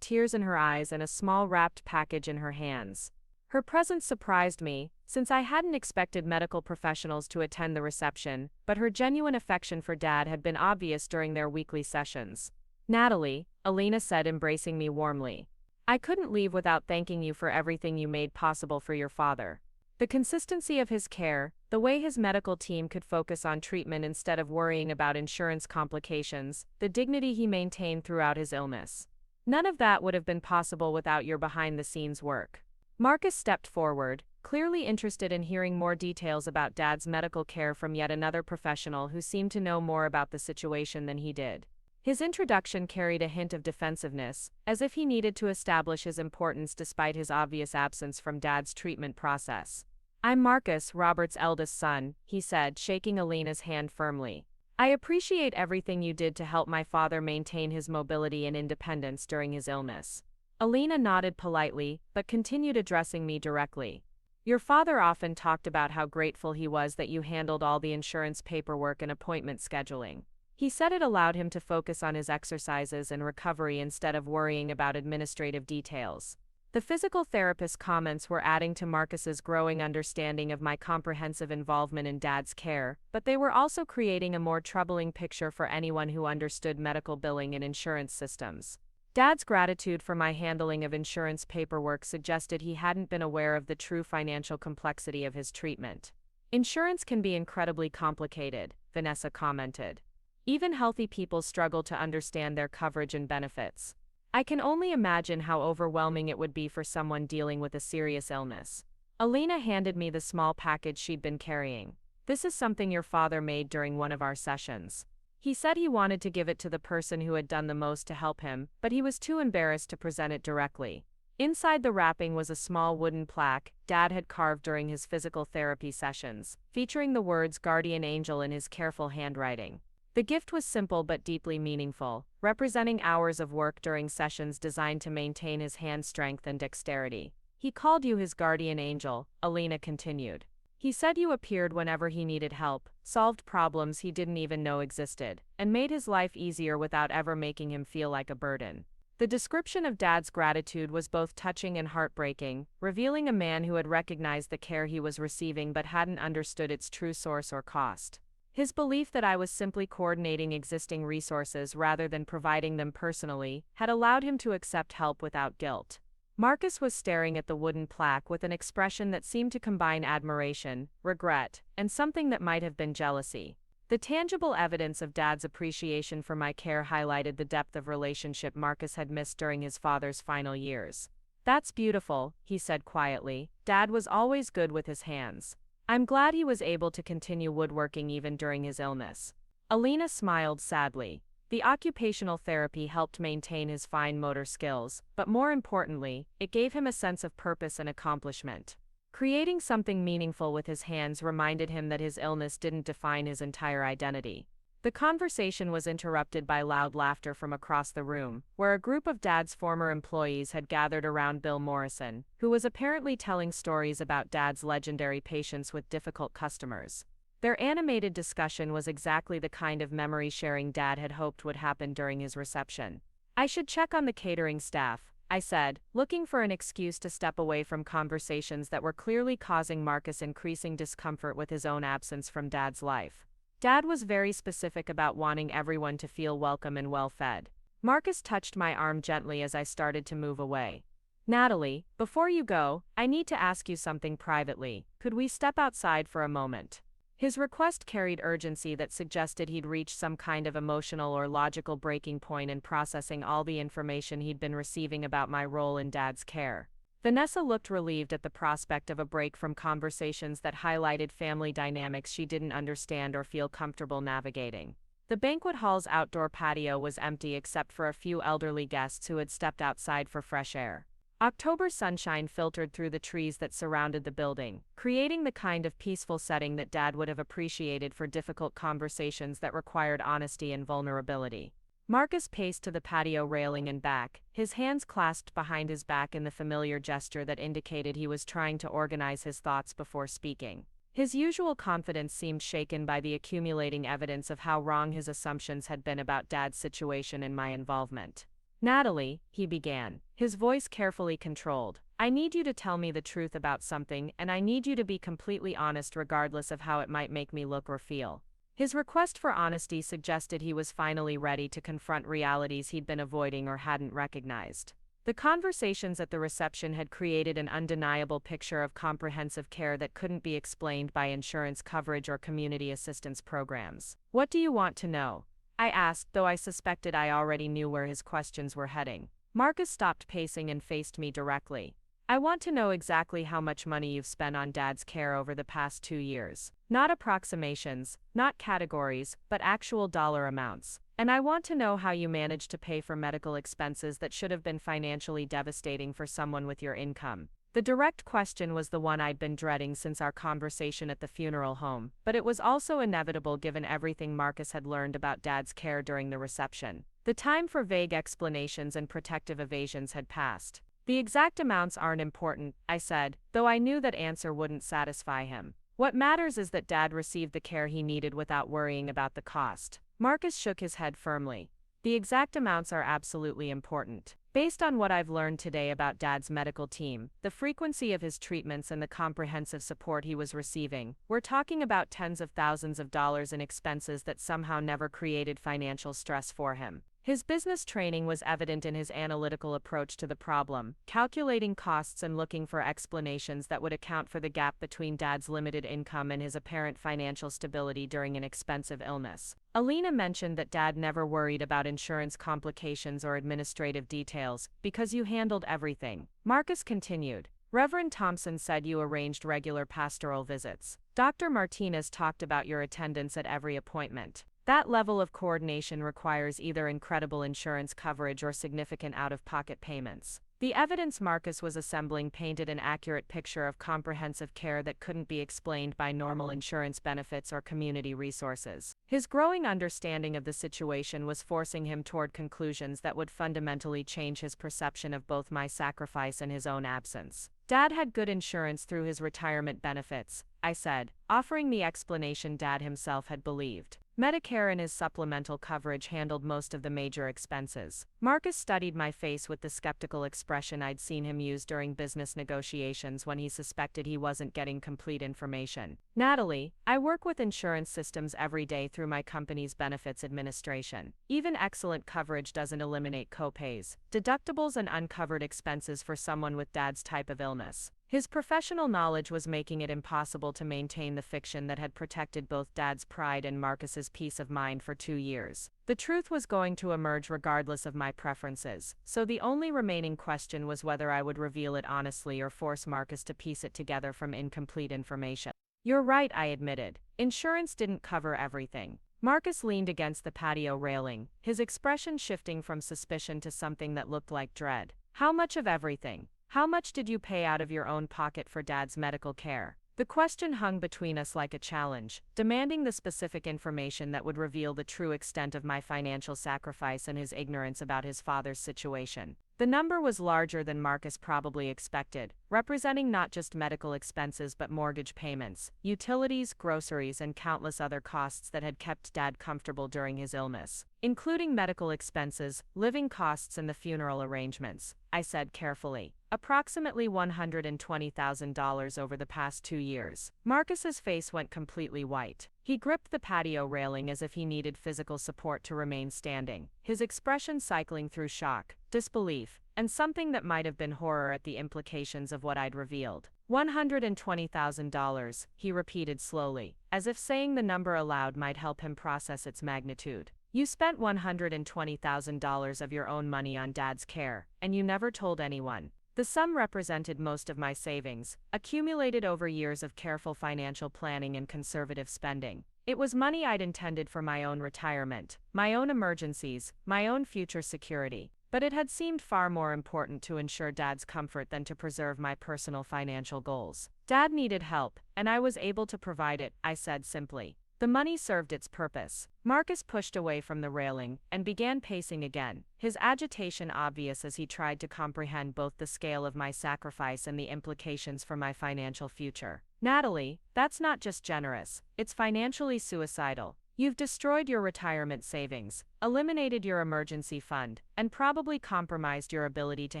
tears in her eyes and a small wrapped package in her hands. Her presence surprised me, since I hadn't expected medical professionals to attend the reception, but her genuine affection for Dad had been obvious during their weekly sessions. "Natalie," Elena said, embracing me warmly. "I couldn't leave without thanking you for everything you made possible for your father. The consistency of his care, the way his medical team could focus on treatment instead of worrying about insurance complications, the dignity he maintained throughout his illness. None of that would have been possible without your behind-the-scenes work." Marcus stepped forward, clearly interested in hearing more details about Dad's medical care from yet another professional who seemed to know more about the situation than he did. His introduction carried a hint of defensiveness, as if he needed to establish his importance despite his obvious absence from Dad's treatment process. "I'm Marcus, Robert's eldest son," he said, shaking Elena's hand firmly. "I appreciate everything you did to help my father maintain his mobility and independence during his illness." Elena nodded politely, but continued addressing me directly. "Your father often talked about how grateful he was that you handled all the insurance paperwork and appointment scheduling. He said it allowed him to focus on his exercises and recovery instead of worrying about administrative details." The physical therapist's comments were adding to Marcus's growing understanding of my comprehensive involvement in Dad's care, but they were also creating a more troubling picture for anyone who understood medical billing and insurance systems. Dad's gratitude for my handling of insurance paperwork suggested he hadn't been aware of the true financial complexity of his treatment. "Insurance can be incredibly complicated," Vanessa commented. "Even healthy people struggle to understand their coverage and benefits. I can only imagine how overwhelming it would be for someone dealing with a serious illness." Elena handed me the small package she'd been carrying. "This is something your father made during one of our sessions. He said he wanted to give it to the person who had done the most to help him, but he was too embarrassed to present it directly." Inside the wrapping was a small wooden plaque Dad had carved during his physical therapy sessions, featuring the words "Guardian Angel" in his careful handwriting. The gift was simple but deeply meaningful, representing hours of work during sessions designed to maintain his hand strength and dexterity. "He called you his guardian angel," Elena continued. "He said you appeared whenever he needed help, solved problems he didn't even know existed, and made his life easier without ever making him feel like a burden." The description of Dad's gratitude was both touching and heartbreaking, revealing a man who had recognized the care he was receiving but hadn't understood its true source or cost. His belief that I was simply coordinating existing resources rather than providing them personally had allowed him to accept help without guilt. Marcus was staring at the wooden plaque with an expression that seemed to combine admiration, regret, and something that might have been jealousy. The tangible evidence of Dad's appreciation for my care highlighted the depth of relationship Marcus had missed during his father's final years. "That's beautiful," he said quietly. "Dad was always good with his hands. I'm glad he was able to continue woodworking even during his illness." Elena smiled sadly. The occupational therapy helped maintain his fine motor skills, but more importantly, it gave him a sense of purpose and accomplishment. Creating something meaningful with his hands reminded him that his illness didn't define his entire identity. The conversation was interrupted by loud laughter from across the room, where a group of Dad's former employees had gathered around Bill Morrison, who was apparently telling stories about Dad's legendary patience with difficult customers. Their animated discussion was exactly the kind of memory sharing Dad had hoped would happen during his reception. "I should check on the catering staff," I said, looking for an excuse to step away from conversations that were clearly causing Marcus increasing discomfort with his own absence from Dad's life. Dad was very specific about wanting everyone to feel welcome and well-fed. Marcus touched my arm gently as I started to move away. "Natalie, before you go, I need to ask you something privately. Could we step outside for a moment?" His request carried urgency that suggested he'd reached some kind of emotional or logical breaking point in processing all the information he'd been receiving about my role in Dad's care. Vanessa looked relieved at the prospect of a break from conversations that highlighted family dynamics she didn't understand or feel comfortable navigating. The banquet hall's outdoor patio was empty except for a few elderly guests who had stepped outside for fresh air. October sunshine filtered through the trees that surrounded the building, creating the kind of peaceful setting that Dad would have appreciated for difficult conversations that required honesty and vulnerability. Marcus paced to the patio railing and back, his hands clasped behind his back in the familiar gesture that indicated he was trying to organize his thoughts before speaking. His usual confidence seemed shaken by the accumulating evidence of how wrong his assumptions had been about Dad's situation and my involvement. "Natalie," he began, his voice carefully controlled, "I need you to tell me the truth about something, and I need you to be completely honest regardless of how it might make me look or feel." His request for honesty suggested he was finally ready to confront realities he'd been avoiding or hadn't recognized. The conversations at the reception had created an undeniable picture of comprehensive care that couldn't be explained by insurance coverage or community assistance programs. "What do you want to know?" I asked, though I suspected I already knew where his questions were heading. Marcus stopped pacing and faced me directly. "I want to know exactly how much money you've spent on Dad's care over the past 2 years. Not approximations, not categories, but actual dollar amounts. And I want to know how you managed to pay for medical expenses that should have been financially devastating for someone with your income." The direct question was the one I'd been dreading since our conversation at the funeral home, but it was also inevitable given everything Marcus had learned about Dad's care during the reception. The time for vague explanations and protective evasions had passed. "The exact amounts aren't important," I said, though I knew that answer wouldn't satisfy him. "What matters is that Dad received the care he needed without worrying about the cost." Marcus shook his head firmly. "The exact amounts are absolutely important. Based on what I've learned today about Dad's medical team, the frequency of his treatments and the comprehensive support he was receiving, we're talking about tens of thousands of dollars in expenses that somehow never created financial stress for him." His business training was evident in his analytical approach to the problem, calculating costs and looking for explanations that would account for the gap between Dad's limited income and his apparent financial stability during an expensive illness. "Alina mentioned that Dad never worried about insurance complications or administrative details, because you handled everything." Marcus continued. "Reverend Thompson said you arranged regular pastoral visits. Dr. Martinez talked about your attendance at every appointment. That level of coordination requires either incredible insurance coverage or significant out-of-pocket payments." The evidence Marcus was assembling painted an accurate picture of comprehensive care that couldn't be explained by normal insurance benefits or community resources. His growing understanding of the situation was forcing him toward conclusions that would fundamentally change his perception of both my sacrifice and his own absence. "Dad had good insurance through his retirement benefits," I said, offering the explanation Dad himself had believed. "Medicare and his supplemental coverage handled most of the major expenses." Marcus studied my face with the skeptical expression I'd seen him use during business negotiations when he suspected he wasn't getting complete information. "Natalie, I work with insurance systems every day through my company's benefits administration. Even excellent coverage doesn't eliminate copays, deductibles, and uncovered expenses for someone with Dad's type of illness." His professional knowledge was making it impossible to maintain the fiction that had protected both Dad's pride and Marcus's peace of mind for 2 years. The truth was going to emerge regardless of my preferences, so the only remaining question was whether I would reveal it honestly or force Marcus to piece it together from incomplete information. "You're right," I admitted. "Insurance didn't cover everything." Marcus leaned against the patio railing, his expression shifting from suspicion to something that looked like dread. "How much of everything? How much did you pay out of your own pocket for Dad's medical care?" The question hung between us like a challenge, demanding the specific information that would reveal the true extent of my financial sacrifice and his ignorance about his father's situation. The number was larger than Marcus probably expected, representing not just medical expenses but mortgage payments, utilities, groceries, and countless other costs that had kept Dad comfortable during his illness, including medical expenses, living costs, and the funeral arrangements, I said carefully. Approximately $120,000 over the past 2 years. Marcus's face went completely white. He gripped the patio railing as if he needed physical support to remain standing, his expression cycling through shock, disbelief, and something that might have been horror at the implications of what I'd revealed. $120,000, he repeated slowly, as if saying the number aloud might help him process its magnitude. You spent $120,000 of your own money on Dad's care, and you never told anyone. The sum represented most of my savings, accumulated over years of careful financial planning and conservative spending. It was money I'd intended for my own retirement, my own emergencies, my own future security. But it had seemed far more important to ensure Dad's comfort than to preserve my personal financial goals. Dad needed help, and I was able to provide it, I said simply. The money served its purpose. Marcus pushed away from the railing and began pacing again, his agitation obvious as he tried to comprehend both the scale of my sacrifice and the implications for my financial future. Natalie, that's not just generous, it's financially suicidal. You've destroyed your retirement savings, eliminated your emergency fund, and probably compromised your ability to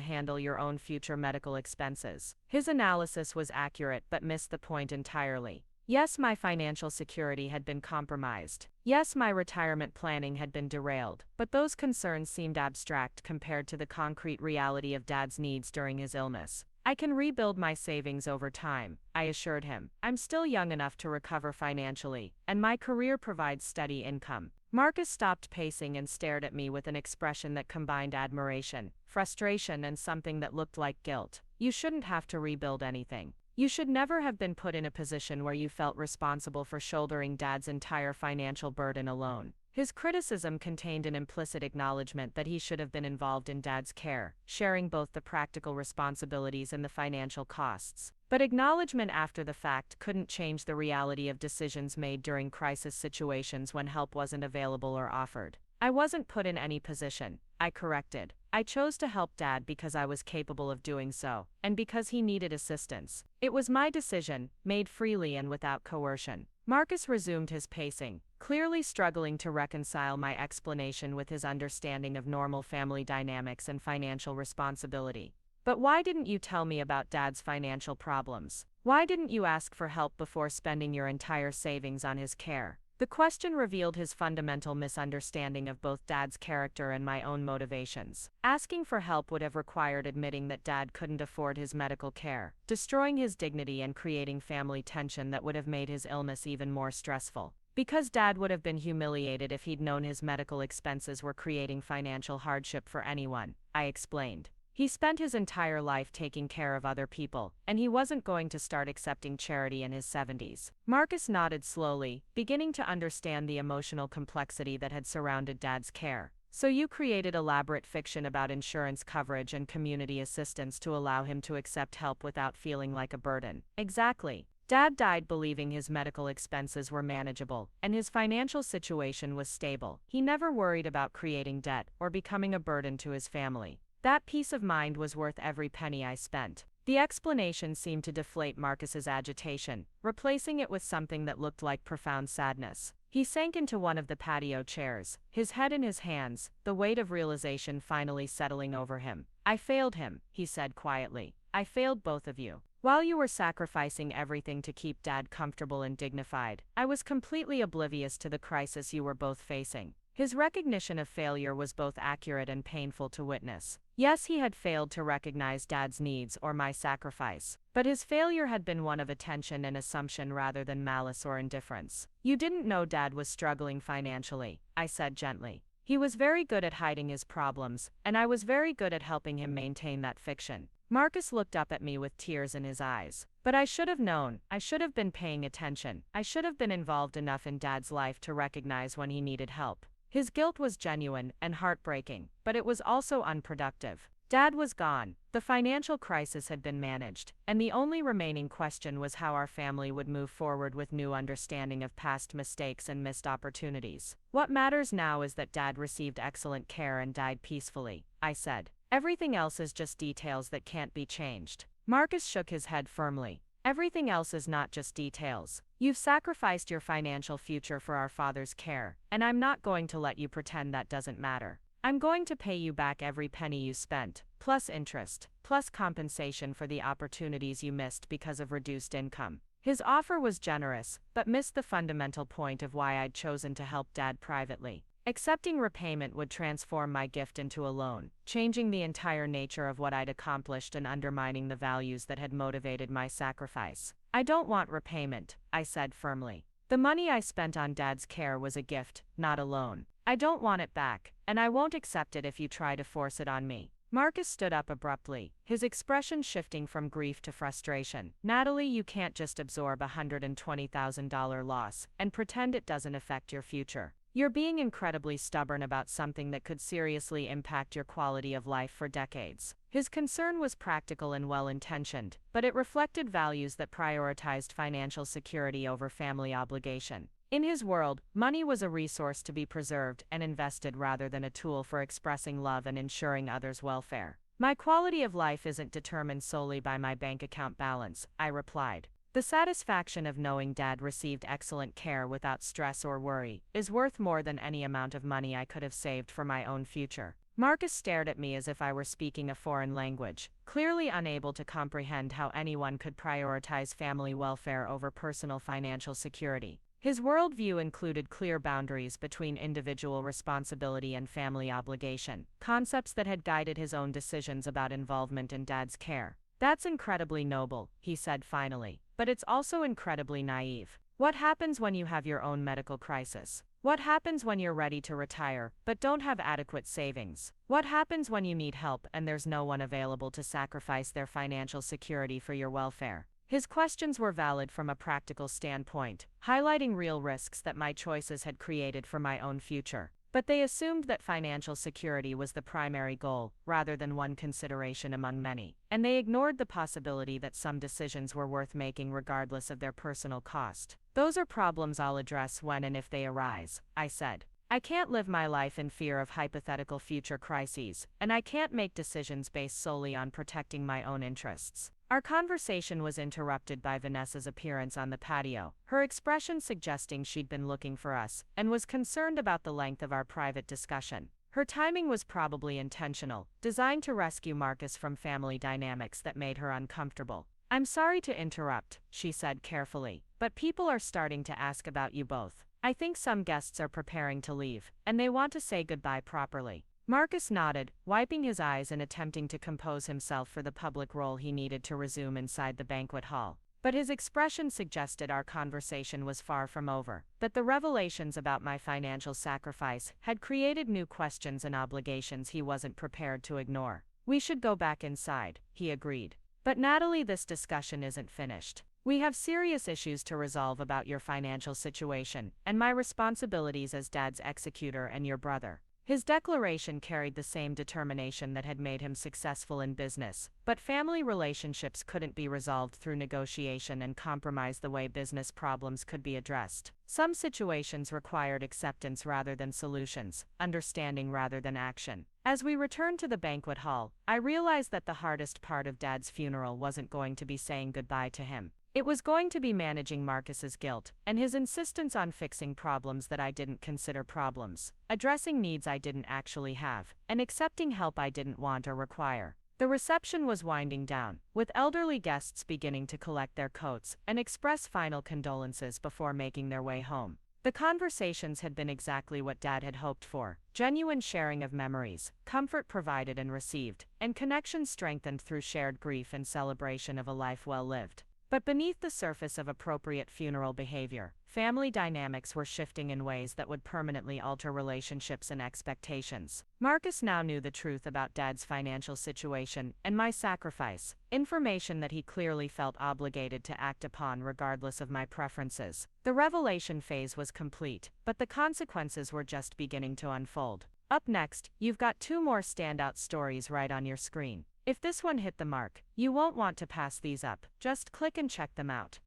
handle your own future medical expenses. His analysis was accurate but missed the point entirely. Yes, my financial security had been compromised. Yes, my retirement planning had been derailed, but those concerns seemed abstract compared to the concrete reality of Dad's needs during his illness. I can rebuild my savings over time, I assured him. I'm still young enough to recover financially, and my career provides steady income. Marcus stopped pacing and stared at me with an expression that combined admiration, frustration, and something that looked like guilt. You shouldn't have to rebuild anything. You should never have been put in a position where you felt responsible for shouldering Dad's entire financial burden alone. His criticism contained an implicit acknowledgement that he should have been involved in Dad's care, sharing both the practical responsibilities and the financial costs. But acknowledgement after the fact couldn't change the reality of decisions made during crisis situations when help wasn't available or offered. I wasn't put in any position, I corrected. I chose to help Dad because I was capable of doing so, and because he needed assistance. It was my decision, made freely and without coercion. Marcus resumed his pacing, clearly struggling to reconcile my explanation with his understanding of normal family dynamics and financial responsibility. But why didn't you tell me about Dad's financial problems? Why didn't you ask for help before spending your entire savings on his care? The question revealed his fundamental misunderstanding of both Dad's character and my own motivations. Asking for help would have required admitting that Dad couldn't afford his medical care, destroying his dignity and creating family tension that would have made his illness even more stressful. Because Dad would have been humiliated if he'd known his medical expenses were creating financial hardship for anyone, I explained. He spent his entire life taking care of other people, and he wasn't going to start accepting charity in his 70s. Marcus nodded slowly, beginning to understand the emotional complexity that had surrounded Dad's care. So you created elaborate fiction about insurance coverage and community assistance to allow him to accept help without feeling like a burden. Exactly. Dad died believing his medical expenses were manageable, and his financial situation was stable. He never worried about creating debt or becoming a burden to his family. That peace of mind was worth every penny I spent. The explanation seemed to deflate Marcus's agitation, replacing it with something that looked like profound sadness. He sank into one of the patio chairs, his head in his hands, the weight of realization finally settling over him. I failed him, he said quietly. I failed both of you. While you were sacrificing everything to keep Dad comfortable and dignified, I was completely oblivious to the crisis you were both facing. His recognition of failure was both accurate and painful to witness. Yes, he had failed to recognize Dad's needs or my sacrifice, but his failure had been one of attention and assumption rather than malice or indifference. You didn't know Dad was struggling financially, I said gently. He was very good at hiding his problems, and I was very good at helping him maintain that fiction. Marcus looked up at me with tears in his eyes. But I should have known, I should have been paying attention, I should have been involved enough in Dad's life to recognize when he needed help. His guilt was genuine and heartbreaking, but it was also unproductive. Dad was gone, the financial crisis had been managed, and the only remaining question was how our family would move forward with new understanding of past mistakes and missed opportunities. What matters now is that Dad received excellent care and died peacefully, I said. Everything else is just details that can't be changed. Marcus shook his head firmly. Everything else is not just details. You've sacrificed your financial future for our father's care, and I'm not going to let you pretend that doesn't matter. I'm going to pay you back every penny you spent, plus interest, plus compensation for the opportunities you missed because of reduced income. His offer was generous, but missed the fundamental point of why I'd chosen to help Dad privately. Accepting repayment would transform my gift into a loan, changing the entire nature of what I'd accomplished and undermining the values that had motivated my sacrifice. I don't want repayment, I said firmly. The money I spent on Dad's care was a gift, not a loan. I don't want it back, and I won't accept it if you try to force it on me. Marcus stood up abruptly, his expression shifting from grief to frustration. Natalie, you can't just absorb a $120,000 loss and pretend it doesn't affect your future. You're being incredibly stubborn about something that could seriously impact your quality of life for decades. His concern was practical and well-intentioned, but it reflected values that prioritized financial security over family obligation. In his world, money was a resource to be preserved and invested rather than a tool for expressing love and ensuring others' welfare. My quality of life isn't determined solely by my bank account balance, I replied. The satisfaction of knowing Dad received excellent care without stress or worry is worth more than any amount of money I could have saved for my own future. Marcus stared at me as if I were speaking a foreign language, clearly unable to comprehend how anyone could prioritize family welfare over personal financial security. His worldview included clear boundaries between individual responsibility and family obligation, concepts that had guided his own decisions about involvement in Dad's care. That's incredibly noble, he said finally, but it's also incredibly naive. What happens when you have your own medical crisis? What happens when you're ready to retire, but don't have adequate savings? What happens when you need help and there's no one available to sacrifice their financial security for your welfare? His questions were valid from a practical standpoint, highlighting real risks that my choices had created for my own future. But they assumed that financial security was the primary goal, rather than one consideration among many. And they ignored the possibility that some decisions were worth making regardless of their personal cost. Those are problems I'll address when and if they arise, I said. I can't live my life in fear of hypothetical future crises, and I can't make decisions based solely on protecting my own interests. Our conversation was interrupted by Vanessa's appearance on the patio, her expression suggesting she'd been looking for us and was concerned about the length of our private discussion. Her timing was probably intentional, designed to rescue Marcus from family dynamics that made her uncomfortable. I'm sorry to interrupt, she said carefully, but people are starting to ask about you both. I think some guests are preparing to leave, and they want to say goodbye properly. Marcus nodded, wiping his eyes and attempting to compose himself for the public role he needed to resume inside the banquet hall. But his expression suggested our conversation was far from over, that the revelations about my financial sacrifice had created new questions and obligations he wasn't prepared to ignore. We should go back inside, he agreed. But Natalie, this discussion isn't finished. We have serious issues to resolve about your financial situation, and my responsibilities as Dad's executor and your brother. His declaration carried the same determination that had made him successful in business, but family relationships couldn't be resolved through negotiation and compromise the way business problems could be addressed. Some situations required acceptance rather than solutions, understanding rather than action. As we returned to the banquet hall, I realized that the hardest part of Dad's funeral wasn't going to be saying goodbye to him. It was going to be managing Marcus's guilt, and his insistence on fixing problems that I didn't consider problems, addressing needs I didn't actually have, and accepting help I didn't want or require. The reception was winding down, with elderly guests beginning to collect their coats and express final condolences before making their way home. The conversations had been exactly what Dad had hoped for, genuine sharing of memories, comfort provided and received, and connection strengthened through shared grief and celebration of a life well lived. But beneath the surface of appropriate funeral behavior, family dynamics were shifting in ways that would permanently alter relationships and expectations. Marcus now knew the truth about Dad's financial situation and my sacrifice, information that he clearly felt obligated to act upon regardless of my preferences. The revelation phase was complete, but the consequences were just beginning to unfold. Up next, you've got 2 more standout stories right on your screen. If this one hit the mark, you won't want to pass these up. Just click and check them out.